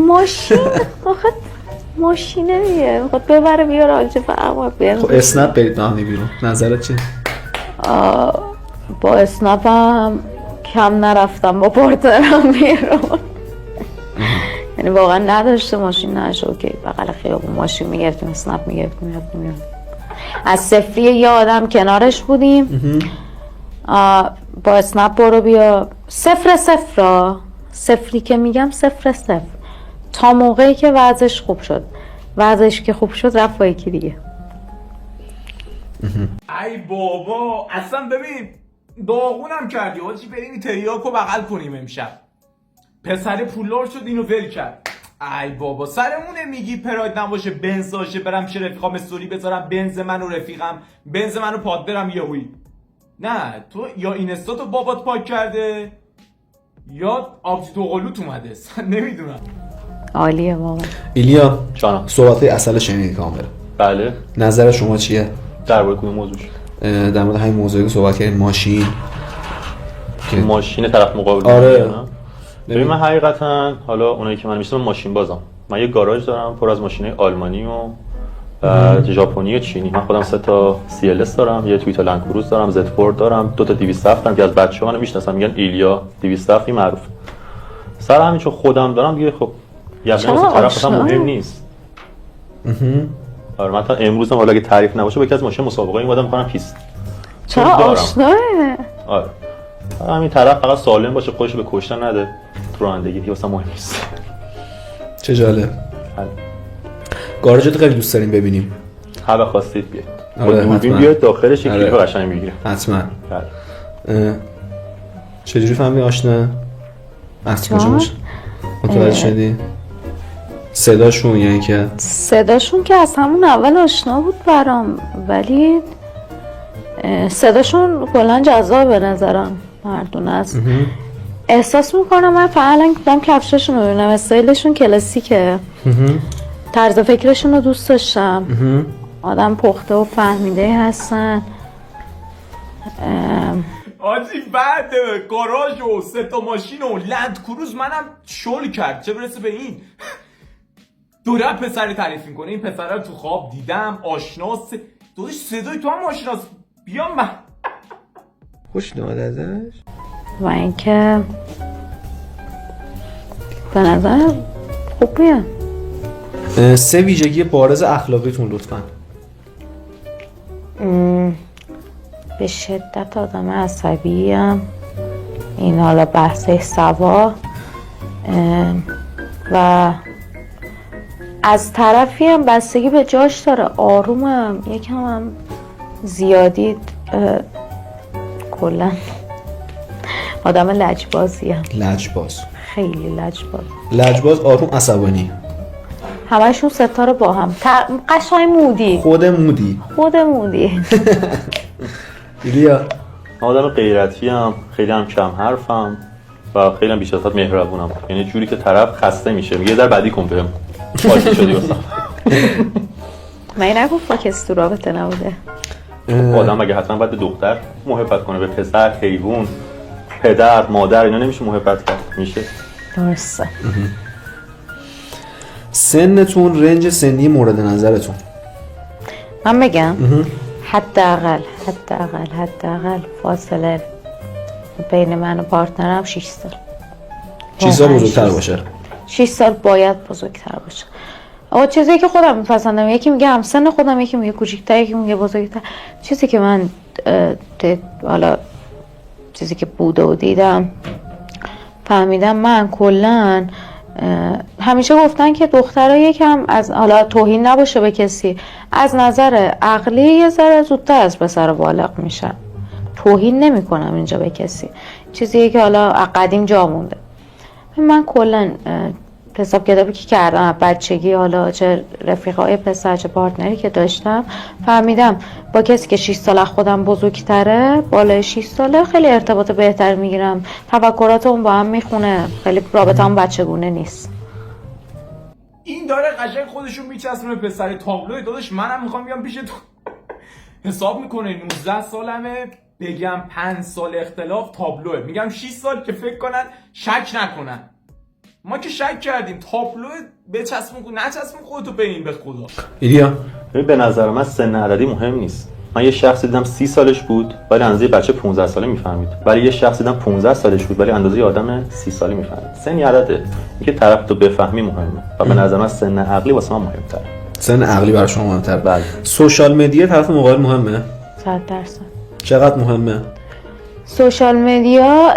ماشین آخه ماشینه دیگه، میخواد ببره بیاره، حالا چه فرق باید.
خب اسنپ برید با هم بیرون، نظرت چیه؟
با اسنپ هم کم نرفتم با پارتنرم بیرون. یعنی واقعا نداشته ماشین نشه اوکی بغل خیابون ماشین میگرفتیم اسنپ میگرفتیم از صفری یه آدم کنارش بودیم با اسنپ برو بیا صفری که میگم صفر تا موقعی که وضعش خوب شد وضعش که خوب شد رفت با یکی دیگه.
ای بابا اصلا ببین داغونم کردی حاجی بریم تریاکو بغل کنیم امشب. پسر پولدار شد اینو ول کرد. ای بابا سرمونه میگی پراید نباشه بنز باشه برم چه رفیقام استوری بذارم بنز من و رفیقم بنز منو پاد برم یهویی. نه تو یا اینستا تو بابات پاک کرده یا آبجی دوقلوت اومده نمیدونم.
عالیه بابا.
ایلیا
جانم.
صحبت اصل شنیدی کامل.
بله.
نظر شما چیه
در مورد کدوم موضوع؟
در مورد همین موضوعی که صحبت کردیم ماشین
ماشین طرف مقابل.
آره.
ببین من حقیقتا حالا اونایی که من میشناسم ماشین بازم. من یه گاراژ دارم پر از ماشینای آلمانی و ژاپنی و چینی. من خودم 3 تا CLS دارم، یه تویوتا لند کروز دارم، زد فورد دارم، 2 تا 207 دارم که از بچه‌ها منو میشناسن میگن ایلیا 207 معروف. سر همین چون خودم دارم دیگه خب یعنی واسه طرف هم مهم نیست. آره مثلا امروز هم حالا اگه تعریف نباشه با یکی از ماشین مسابقه اومدم می‌کنم پیست.
چرا آشناه؟
آره. همین طرف فقط سالم باشه خودش به کشتن نده تو رانندگی دیگه واسه مهم نیست.
چه جالب. گاراژت خیلی دوست داریم ببینیم.
هر خواستید بیاید.
آره
دوربین بیاد داخلش یک کلیپ قشنگ میگیره.
حتما.
بله.
چجوری فهمیدی آشنا؟ از کجا باشه؟ متوجه شدی؟ صداشون یعنی که
صداشون که از همون اول آشنا بود برام ولی صداشون کلا جذاب به نظرم مردونه است. احساس میکنم من فعلا دیدم کفشاشون رو ببینم استایلشون کلاسیکه. طرز فکرشون رو دوست داشتم. آدم پخته و فهمیده هستن.
آجی بعد گاراژ و 3 تا ماشین و لند کروز منم شل کرد چه برسه به این. دوره پسر تعریف میکنه این پسر رو تو خواب دیدم آشناست داداش صدای تو هم آشناست بیام من
خوش نماد ازش
و اینکه به نظر خوبیه.
3 ویژگی بارز اخلاقیتون لطفا.
به شدت آدم عصبیم این حالا بحث سوا و از طرفی هم بستگی به جاش داره آرومم یکم هم زیادی کلا آدم لجبازیم.
لجباز
خیلی
لجباز آروم عصبانی
همشون 3 تا رو با هم قشنگ مودی
خود مودی ایلیا
من آدم غیرتی ام خیلی هم کم حرفم و خیلی هم بیش از حد مهربونم یعنی جوری که طرف خسته میشه میگه در بعدی کن بهم عادی شدی واسم.
من نگفت با کسی تو رابطه نبوده.
آدم مگه حتما باید به دختر محبت کنه به پسر حیوان پدر مادر اینا نمیشه محبت کرد میشه.
درسته.
سنتون رنج سنی مورد نظرتون
من بگم حداقل فاصله بین من و پارتنرم 6 سال.
6 سال بزرگتر باشه.
6 سال باید بزرگتر باشه. آقا چیزی که خودم میپسندم یکی میگه همسن خودم یکی میگه کوچیک‌تر یکی میگه بزرگتر. چیزی که من حالا چیزی که بوده و دیدم فهمیدم من کلاً همیشه گفتن که دخترها یکم از حالا توهین نباشه به کسی از نظر عقلی یه ذره زودتر از پسر بالغ میشن. توهین نمی‌کنم اینجا به کسی چیزیه که حالا قدیم جا مونده. من کلا حساب کتابی که کردم بچگی حالا چه رفیقای پسر چه پارتنری که داشتم فهمیدم با کسی که 6 سال از خودم بزرگتره بالای 6 ساله خیلی ارتباط بهتر میگیرم تفکراتمون با هم میخونه خیلی رابطه‌مون بچگونه نیست.
این داره قشنگ خودشون میچسبونه به پسر تابلو داداش منم میخوام بیام پیش تو حساب میکنه 19 سالمه بگم 5 سال اختلاف تابلوه میگم 6 سال که فکر کنن شک نکنن ما که شک کردیم تابلو بچسبون نچسبون خودتو به این به خدا.
ایلیا
به نظر من سن عددی مهم نیست من یه شخص دیدم 30 سالش بود ولی اندازه بچه 15 ساله میفهمید، ولی یه شخص دیدم 15 سالش بود ولی اندازه آدم 30 ساله میفهمید. سن عدده، اینکه طرف تو بفهمی مهمه و به نظر من سن عقلی واسه من مهمتره.
سن عقلی برای شما مهمتر؟
بله.
سوشال مدیا طرف مقابل مهمه؟
100%.
چقدر مهمه؟
سوشال مدیا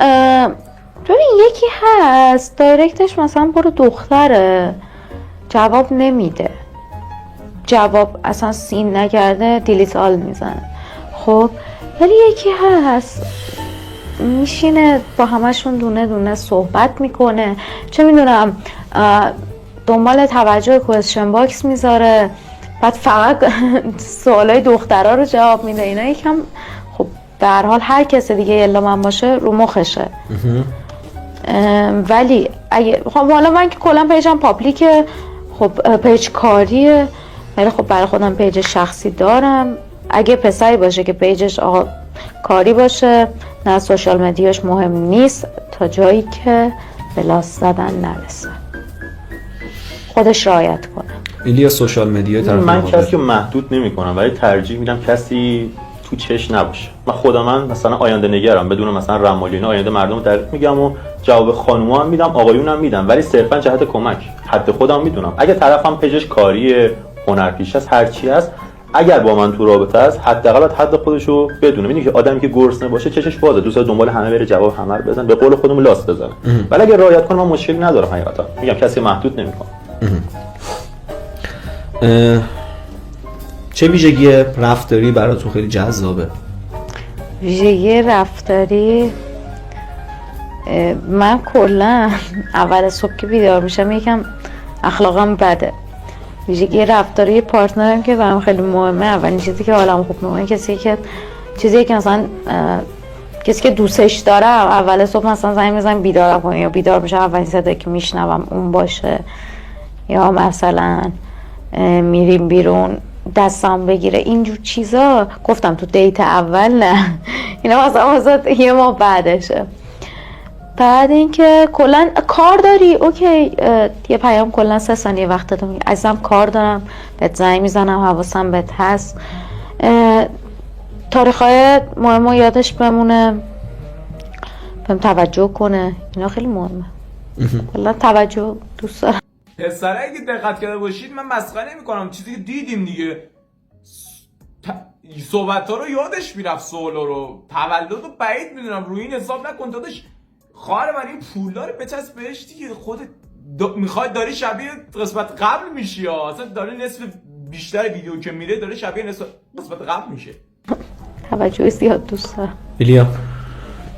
ببین یکی هست دایرکتش مثلا برو دختره جواب نمیده، جواب اصلا سین نکرده دیلیت آل میزنه. خب ولی یکی هست میشینه با همشون دونه دونه صحبت میکنه، چه میدونم دنبال توجه کوئسشن باکس میذاره، بعد فقط سوالای دخترها رو جواب میده. اینا یکم خب به هر حال هر کس دیگه یلا من باشه رو مخشه. ولی اگه خب حالا من که کلا پیجم پابلیکه، خب پیج کاریه، ولی خب برای خودم پیج شخصی دارم. اگه پسری باشه که پیجش آقا کاری باشه نه سوشال مدیاش مهم نیست تا جایی که بلاس زدن نرسه، خودش رعایت کنه.
ایلیا سوشال مدیا طرف
من
مقابل.
کسی رو محدود نمی‌کنم ولی ترجیح میدم کسی تو چش نباشه. من خودم مثلا آینده نگرم، بدون مثلا رمالینا آینده مردم رو دقیق میگم و جواب خانوما هم میدم آقایون هم میدم، ولی صرفا جهت کمک. حد خودم میدونم اگه طرفم پیجش کاری هنرپیشه است هر چی است، اگر با من تو رابطه است حداقل حد خودش رو بدونه. میدونی که آدمی که گرسنه باشه چشش بازه، دوست داره دنبال همه بره جواب همه رو بزن، به قول خودمون لاس بزنه. ولی اگه رعایت کنه من مشکلی ندارم. حقیقتا میگم کسی محدود نمیکنم.
چه ویژگی رفتاری براتون خیلی جذابه؟
ویژگی رفتاری من کلا اول صبح که بیدار میشم یکم اخلاقم بده. ویژگی رفتاری پارتنرم که برام خیلی مهمه. اولین چیزی که حالم خوب میکنه کسی که مثلا کسی که دوستش داره اول صبح مثلا زنگ میزنم بیدارم کنه، یا بیدار میشم اولین صدایی که میشنوم اون باشه، یا مثلا میریم بیرون دستم بگیره، اینجور چیزا. گفتم تو دیت اول نه، اینا مثلا واسه یه ماه بعدشه. بعد اینکه کلا کار داری اوکی، یه پیام کلا 3 ثانیه وقت دادم عزیزم کار دارم بهت زنگ میزنم حواسم بهت هست، تاریخ‌های مهمو یادش بمونه، بهم توجه کنه، اینا خیلی مهمه. کلا توجه دوست دارم.
پسره اگه دقت کرده باشید من مسخره نمی‌کنم، چیزی که دیدیم دیگه صحبت ها رو یادش میرفت، سوالا رو تولد رو بعید میدونم روی این حساب نکن داداش. خواهر من این پولدار بچسب بهش دیگه، خودت میخوای داری شبیه قسمت قبل میشی یا اصلا داره نصف بیشتر ویدیو که میره داره شبیه نصف قسمت قبل میشه.
توجه زیاد دوست دارم.
ایلیا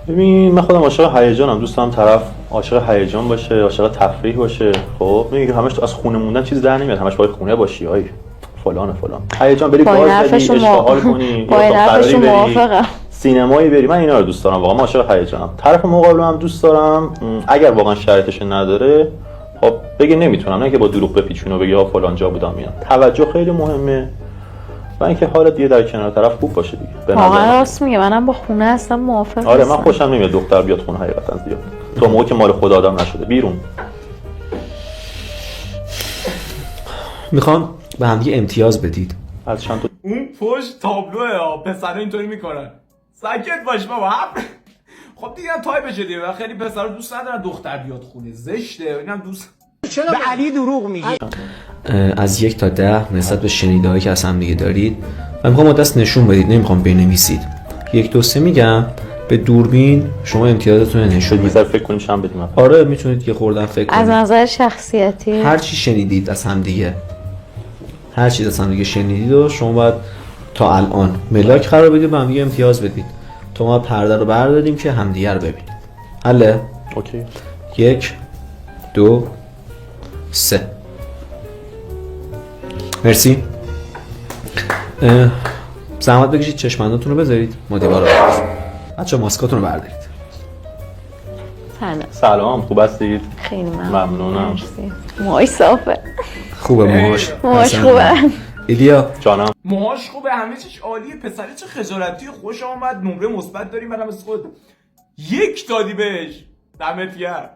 ببین من خودم عاشق هیجانم، دوست دارم طرف عاشق هیجان باشه، عاشق تفریح باشه. خب میگه همش تو از خونه موندن چیز در نمیاد، همش باید خونه باشی های فلان حیجان بری باز بدی اشتغال کنی
با این حرفشو موافقم.
سینمایی بری. من اینا رو دوست دارم، واقعا عاشق هیجانم. طرف مقابلم هم دوست دارم اگر واقعا شرایطش نداره خب بگه نمیتونم، نه که با دروغ بپیچونه و بگه آ فلان جا بودم. میام توجه خیلی مهمه و اینکه حالت دیگه در کنار طرف خوب باشه دیگه.
واقعا راست میگه، منم با خونه هستم موافقم.
آره من خوشم نمیاد دختر بیاد خونه حقیقتا زیاد، تو موقعی که مال خود آدم نشده بیرون.
میخوام به هم دیگه امتیاز بدید.
از چند تا
اون پشت تابلوه ها پسرا اینطوری میکنن. ساکت باش بابا. خب دیگه هم تایپشه دیگه و خیلی پسرا دوست ندارن دختر بیاد خونه، زشته. اینم دوست
چرا به علی دروغ میگی؟
از 1 تا 10 نسبت به شنیده‌هایی که از هم دیگه دارید و میخوام با دست نشون بدید، نمیخوام بنویسید. 1 2 3 میگم، به دوربین شما امتیازتون رو نشون بدید.
فکر کنیم چند بدیم.
آره میتونید یه خوردن فکر کنید.
از نظر شخصیتی
هر چی شنیدید از هم دیگه، هر چیز از هم دیگه شنیدید و شما باید تا الان ملاک قرار بدید و هم دیگه امتیاز بدید. تو ما پرده رو برداریم که همدیگه رو ببینید. حله؟
اوکی.
1 2 3. مرسی. زحمت بکشید چشمنداتون رو بذارید، ما دیوار رو بچه ماسکاتون رو بردارید.
سلام خوب هستید؟
خیلی
ممنونم.
مرسی. موهای صافه.
خوبه موهاش.
خوبه.
ایلیا
جانم.
موهاش خوبه، همه چیش عالیه. پسره چه خجالتی، خوش آمد. نمره مثبت داریم. منم از خود 1 دادی بهش. دمت گرم.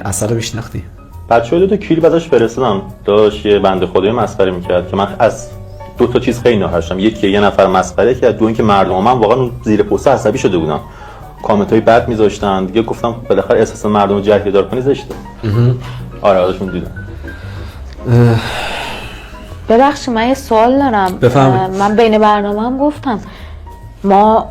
اصلا رو میشناختی؟
بچه‌ها 2 تا کلیپ ازش فرستادم، داشت یه بنده خدای مسخره میکرد که من از دو تا چیز خیلی ناراحت شدم. یکی یه نفر مسخره کرد، دو اینکه مردم من واقعا زیر پست عصبی شده بودن، کامنتای بد میذاشتن دیگه. گفتم بالاخره احساس مردم رو جهت دار کنی زشته. آره ازشون دیدم.
ببخشید من یه سوال دارم.
بفرمایید.
من بین برنامه هم گفتم ما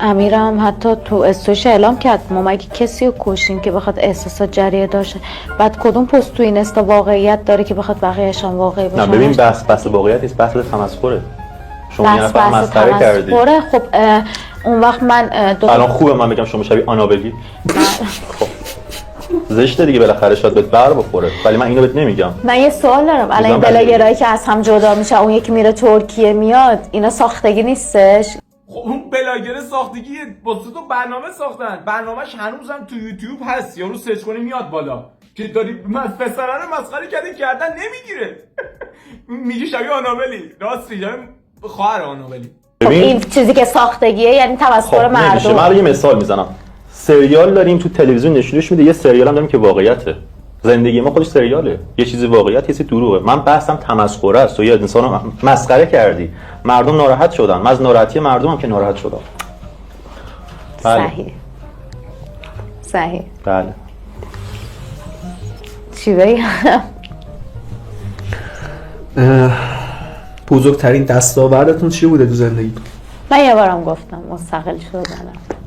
امیرم حتی تو استوش اعلام کرد ما مگه کسی رو کشیم که بخواد احساسات جریه داشته. بعد کدوم پست تو اینستا واقعیت داره که بخواد بقیه‌اش هم واقعی باشه؟
نه ببین بحث واقعیت نیست، بحث تمسخره. شما یه نفر مسخره کردی.
خب اون وقت من
الان خوبه من بگم شما شبیه آنابلی؟ خب زشته دیگه، بالاخره شاید بهت بر بخوره، ولی من اینو بهت نمیگم.
من یه سوال دارم. الان این بلاگرایی که از هم جدا میشه، اون یکی میره ترکیه میاد، اینا ساختگی نیستش؟
خب اون بلاگر ساختگیه، واسه تو برنامه ساختن، برنامهش هنوزم تو یوتیوب هست، یارو سرچ کنی میاد بالا که داری پسرانه مسخره کردن نمیگیره. میگه شبیه آنابلی، راست میگم خواهر آنابلی.
خب این چیزی که ساختگیه یعنی تمسخر مردم.
من یه مثال میزنم. سریال داریم تو تلویزیون نشونش میده، یه سریال هم داریم که واقعیته. زندگی ما خودش سریاله، یه چیزی واقعیت، یه چیزی دروغه. من بحثم تمسخره است. تو یه انسانو مسخره کردی، مردم ناراحت شدن، من از ناراحتی مردمم که ناراحت شدم. بله.
صحیح.
بله.
چی بگم؟
بزرگترین دستاوردتون چی بوده تو زندگی؟
من یه بارم گفتم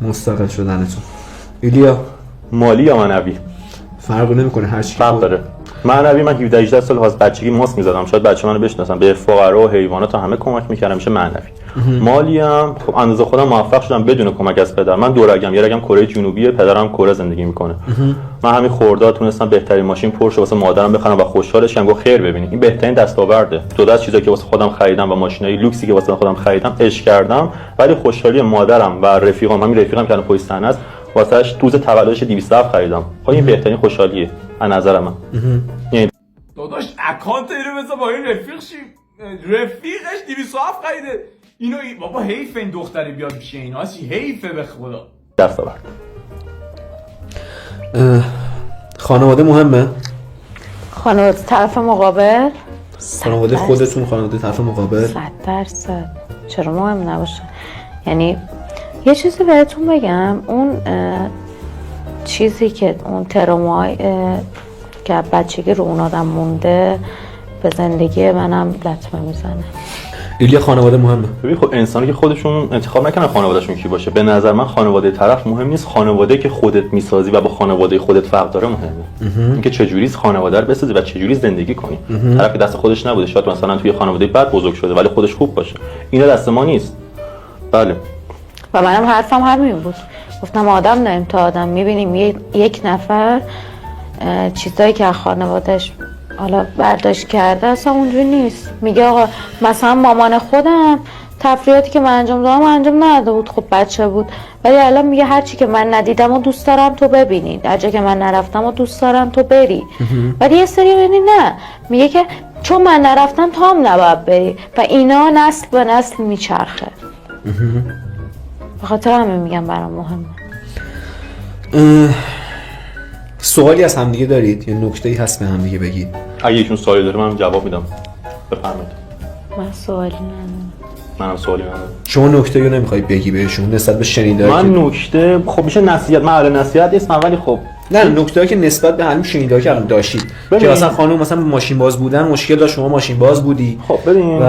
مستقل شدنتون.
ایلیا
مالی یا معنوی
فرق نمیکنه، هر چی
فرق داره. معنوی من 17 18 سال از بچگی ماسک می‌زدم، شاید بچه منو بشناسن، به فقرا و حیوانات همه کمک می‌کردم، میشه معنوی. مالی هم خب اندازه خودم موفق شدم بدون کمک از پدر. من دو رگم، یه رگم کره جنوبیه، پدرم کره زندگی میکنه. من همین خرداد تونستم بهترین ماشین پرشه واسه مادرم بخرم و خوشحالش شدم. گفت خیر ببینی این بهترین دستاورده. جدا از چیزایی که واسه خودم خریدم و ماشینای لوکسی که واسه خودم خریدم عشق کردم، ولی خوشحالی مادرم و رفیقام، همین رفیقم که الان پشت صحنه است، واسهش روز تولدش 207 خریدم. خب این بهترین خوشحالیه از نظر من. یعنی
داداش اکانت اینو بذار با این رفیق شی، رفیقش 207 خریده. اینو بابا حیف این دختری بیاد پیش اینا، چی حیفه به خدا.
دستاورد.
خانواده مهمه؟
خانواده طرف مقابل؟
خانواده خودتون، خانواده طرف مقابل؟
100%. چرا مهم نباشه؟ یعنی یه چیزی بهتون بگم، اون چیزی که اون ترومای که بچگی رو اون آدم مونده به زندگی منم لطمه میزنه.
ایلیا خانواده مهمه؟
ببین خب انسانی که خودشون انتخاب نکنن خانواده‌شون کی باشه، به نظر من خانواده طرف مهم نیست، خانواده که خودت میسازی و با خانواده خودت فرق داره مهمه. اینکه چجوری خانواده رو بسازی و چجوری زندگی کنی. طرف که دست خودش نبوده، شاید مثلا توی خانواده بد بزرگ شده ولی خودش خوب باشه، اینا دست ما نیست. بله.
و منم حرفم همین بود، گفتم آدم داریم تا آدم میبینیم یک نفر چیزایی که خانوادهش حالا برداشت کرده اصلا اونجوری نیست. میگه آقا مثلا مامان خودم تفریحاتی که من انجام دادم انجام نداده بود، خب بچه بود، ولی الان میگه هرچی که من ندیدم و دوست دارم تو ببینی، در جا که من نرفتم و دوست دارم تو بری. ولی یه سری ببینی نه، میگه که چون من نرفتم تو هم نباید بری و اینا نسل به نسل میچرخه. بخاطر همه میگم برام مهمه.
سوالی از همدیگه دارید یا نکته‌ای هست به همدیگه بگید؟
اگه ایشون سوالی داره من جواب میدم. بفرمایید.
من سوالی ندارم.
منم سوالی ندارم.
شما نکته‌ای رو نمیخواید بگی بهشون نسبت به شنیدایی؟
من نکته خب میشه نصیحت، من اهل نصیحت نیستم ولی خب
نه نکته‌ای که نسبت به همین شنیدایی که الان داشتید که مثلا خانم مثلا ماشین باز بودن مشکل داشت، شما ماشین باز بودی.
خب ببین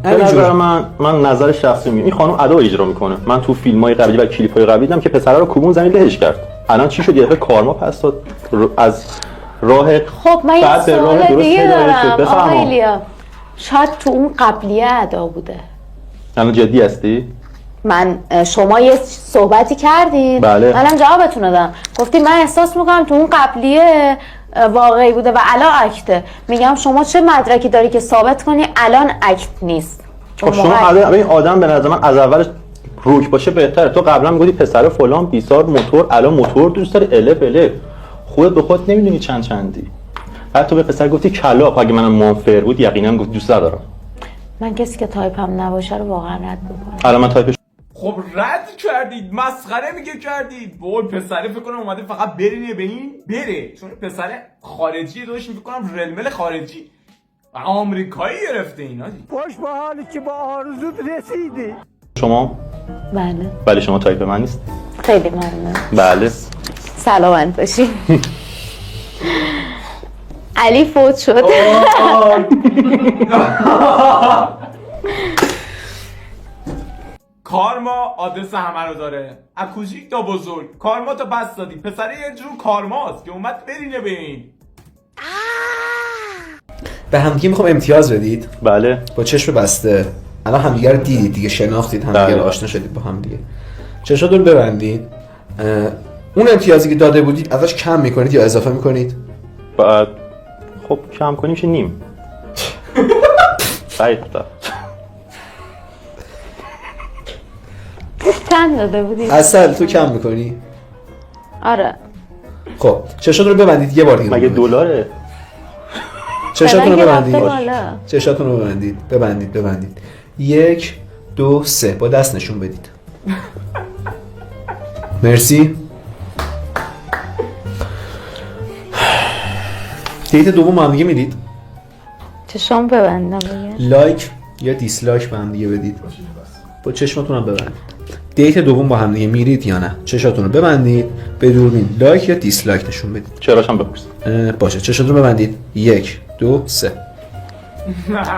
به نظر من نظر شخصی میگم این خانم ادا اجرا میکنه. من تو فیلم‌های قبلی و کلیپ‌های قبلی دیدم که پسرا رو کوبون زمین لهش کرد. الان چی شد؟ یه دفعه کارما پس داد از راه
خب من یه سوال دیگه دارم آقای ایلیا، شاید تو اون قبلیه ادا بوده.
الان جدی هستی؟
من شما یه صحبتی کردین،
بله.
منم جوابتون دادم، گفتی من احساس میکنم تو اون قبلیه واقعی بوده و الان اکته. میگم شما چه مدرکی داری که ثابت کنی الان اکت نیست؟
خب شما این آدم به نظر من از اولش روک باشه بهتره. تو قبلا میگفتی پسر فلان بیسار موتور، الان موتور دوست داره اله خودت به خودت نمیدونی چندی. بعد تو به پسر گفتی کلاپ، اگه منم مانفر بود یقینا گفت دوست ندارم.
من کسی که تایپم نباشه رو واقعا رد میکنم.
الان من تایپش
خب رد کردید، مسخره میگه کردید. بابا پسره فکر کنم اومده فقط برینه به این بره، چون پسر خارجی داشت فکر کنم رلمل خارجی. آمریکایی گرفته اینا دی.
خوش به حالی که با آرزوت رسیدی.
شما؟
بله
بله شما تایپ من نیست.
خیلی ممنون.
بله.
سلامت باشین. علی فوت شد.
کارما آدرس همه رو داره، از کوچیک تا بزرگ کارما تا بس دادی. پسره یه جور کارماست که اومد برینه به این.
به همدیگه میخوام امتیاز بدید
بله.
با چشم بسته. الان همدیگه رو دیدید دیگه، شناختید همدیگه
بله.
رو، آشنا شدید با همدیگه. چشاتون رو ببندید. اون امتیازی که داده بودید ازش کم میکنید یا اضافه میکنید؟
بعد خب کم کنیم میشه نیم. سعید
چند داده بودی؟
اصل تو کم میکنی؟
آره.
خب چشاتون رو ببندید یه بار دیگه.
مگه دلاره؟
چشاتون رو
فعلا که
ببندید.
رفته بالا.
چشاتون رو ببندید. 1 2 3 با دست نشون بدید. مرسی. دیت دوم با هم دیگه میدید؟
چشام ببندم بگه.
لایک یا دیسلایک با هم دیگه بدید. با چشماتون هم ببندید. دیت دوم با هم دیگه میرید یا نه؟ چشاتون رو ببندید، به دوربین لایک یا دیسلایک نشون بدید.
چراشم بپرس.
باشه چشاتون رو ببندید. 1 2 3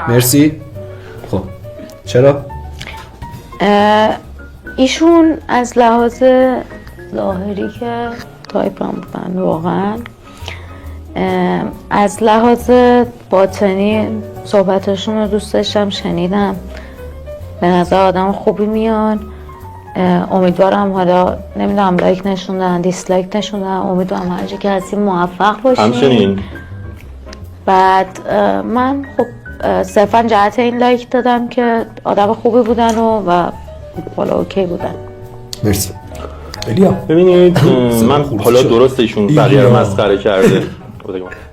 مرسی. خب چرا؟
ایشون از لحاظ ظاهری که تایپ هم بودن واقعا، از لحاظ باطنی صحبتاشون رو دوست داشتم، شنیدم، به نظر آدم خوبی میان. امیدوارم حالا نمیدونم لایک نشوندن دیسلایک نشوندن، امیدوارم هر جا که هستیم موفق باشین.
همچنین
بعد من خب صرفا جهت این لایک دادم که آدم خوبی بودن و حالا اوکی بودن.
مرسی. الیا
ببینید من حالا
شد.
درست ایشون بقیه رو مسخره کرده.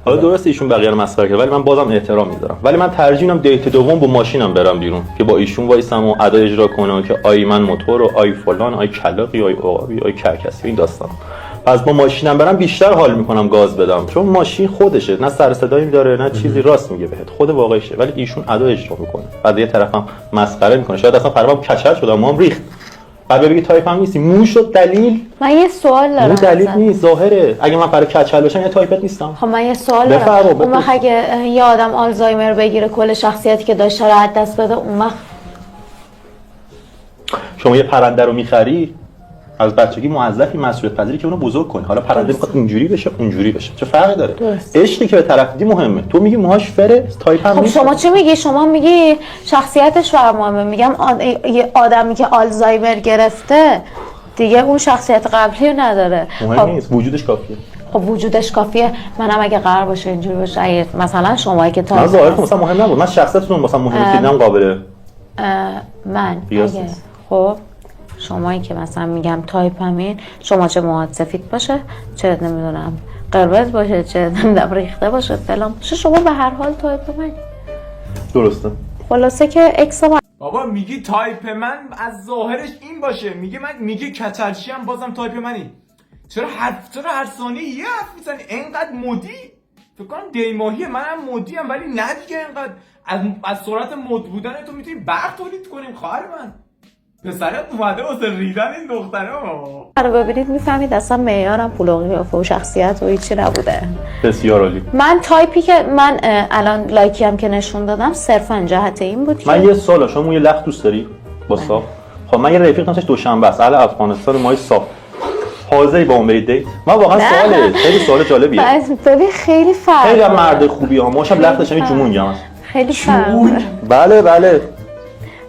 حالا درست ایشون بقیه رو مسخره کرده ولی من بازم احترام میذارم. ولی من ترجیح میدم دیت دوم با ماشینم برم بیرون که با ایشون وایسم و ادا اجرا کنم که آی من موتور و آی فلان آی کلاقی آی عقابی آی کرکسی این داستان. پس با ماشینم برم بیشتر حال میکنم گاز بدم، چون ماشین خودشه، نه سر صدایی داره نه چیزی، راست میگه بهت، خود واقعیشه. ولی ایشون ادا اجرا میکنه، بعد یه طرفم مسخره میکنه، شاید اصلا فرامم کچل شدم موام ریخت، بعد بگی تایپ هم نیستی. مو شد دلیل؟
من یه سوال دارم.
مو دلیل
ازت.
نیست، ظاهره. اگه من پر کچل باشم یه تایپت نیستم.
خب من یه سوال
بفرما،
دارم. اون
بپرس.
وقت اگه یه آدم آلزایمر بگیره کل شخصیتی که داشته رو از دست بده، اون وقت
شما یه پرنده رو میخری از بچگی موظفی مسئولیت پذیری که اونو بزرگ کنی. حالا پرنده میخواد اینجوری بشه اونجوری بشه، چه فرقی داره؟
درست.
عشقی که به طرف دیدی مهمه. تو میگی موهاش فره، تایپ هم
خب
نیست.
شما چی میگی؟ شما میگی شخصیتش برام مهمه. میگم یه آدمی که آلزایمر گرفته دیگه اون شخصیت قبلی رو نداره.
مهم نیست، وجودش کافیه.
خب وجودش کافیه. منم اگه قرار باشه اینجوری باشه، اگه مثلا شمایی که
من ظاهرتون
تا
مثلا مهم نبود، من شخصیتتون مثلا مهم دیدم قابله.
من
بیاس
اگه
نیست.
خب شمایی که مثلا میگم تایپ همین، شما چه موهات سفید باشه، چه نمیدونم قرمز باشه، چه نمیدونم ریخته باشه فلان باشه، شما به هر حال تایپ منی.
درسته.
خلاصه که اکس من
بابا میگی تایپ من از ظاهرش این باشه، میگه کچلشی هم بازم تایپ منی. چرا هر ثانیه یه حرف میزنی؟ اینقدر مدی؟ فکر کنم دیماهیه، منم مدی ام، ولی نه دیگه اینقدر از سرعت مد بودن تو میتونی برق تولید کنیم. خواهر من پسرت اومده واسه ریدن این دختره.
رو ببینید میفهمید اصلا معیارم پول و قیافه و شخصیت و هیچی نبوده.
بسیار عالی.
من تایپی که من الان لایکی هم که نشون دادم صرفا جهت این بود که
من یه سوالا، شما یه لخت دوست داری با صاف؟ خب من یه رفیق داشتم دوشنبه است، اهل افغانستان، مای صاف. حاضری با اون برید دیت؟ من واقعا سواله، خیلی سوال جالبیه.
ببین خیلی فرق
خیلی
داره.
مرد خوبی ها، ما شب لختش همین جمون گم.
خیلی فرق داره.
بله بله.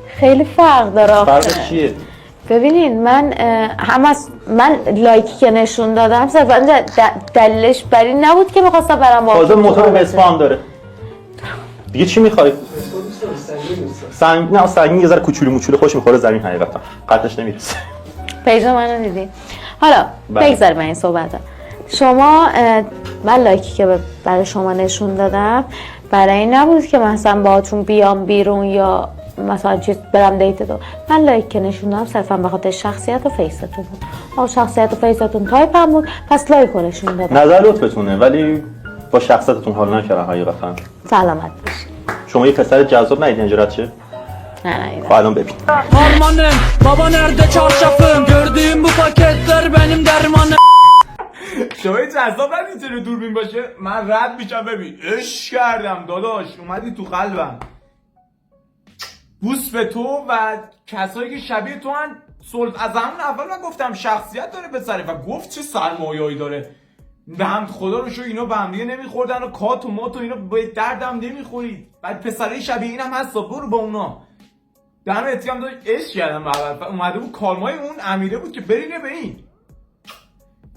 خیلی فرق داره آخه.
فرقش چیه؟
ببینید من من لایکی که نشون دادم صرفا دلیلش بر این نبود که می‌خواستم برم با
تازه موتور وسپا هم داره. دیگه چی می‌خوای؟ نه سنگین یه ذره کوچولو موچولو خوش می‌خوره زمین حقیقتا. قدش نمیرسه.
پیج منو دیدی. حالا بگذاریم این صحبت. شما من لایکی که برای شما نشون دادم برای این نبود که مثلا باهاتون بیام بیرون یا مثلا چیز برم دیت دو. من لایک که نشون دادم صرفا به خاطر شخصیت و فیستون بود. آقا شخصیت و فیستون تایپ هم بود، پس لایک رو نشون دادم.
نظر لطفتونه ولی با شخصیتتون حال نکردم حقیقتا.
سلامت باشید.
شما یه پسر جذاب ندیدین اینجا رد شه؟
نه
خب الان ببین.
Harmanım baba nerede çarşafım gördüğüm bu paketler benim dermanım.
شما جذاب نمیتونه دوربین باشه. من رد میشم ببین عشق کردم داداش، اومدی تو قلبم. بوس به تو و کسایی که شبیه تو هن. از همون اول من گفتم شخصیت داره پسره و گفت چه سرمایه‌ای داره. به هم خدا رو شو اینا به هم دیگه نمیخوردن و کات و مات و اینا به دردم نمیخورید. بعد پسره شبیه اینم هست برو با اونا. دمت گرم داشت عشق کردم اول. اومده بود کارمای اون امیره بود که برینه به این.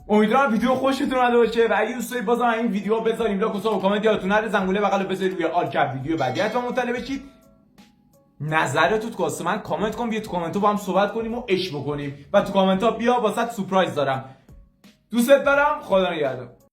امیدوارم ویدیو خوشتون اومده باشه و اگه دوست دارید بازم این ویدیو بذاریم لاک و کامنت یادتون نره زنگوله بغل رو بذارید روی آل کپ ویدیو بعدی حتما مطلع بشید. نظرتون تو واسه من کامنت کن، بیا تو کامنت ها با هم صحبت کنیم و عشق بکنیم و تو کامنت ها بیا واسه سورپرایز دارم. دوستت دارم. خدا نگهدار.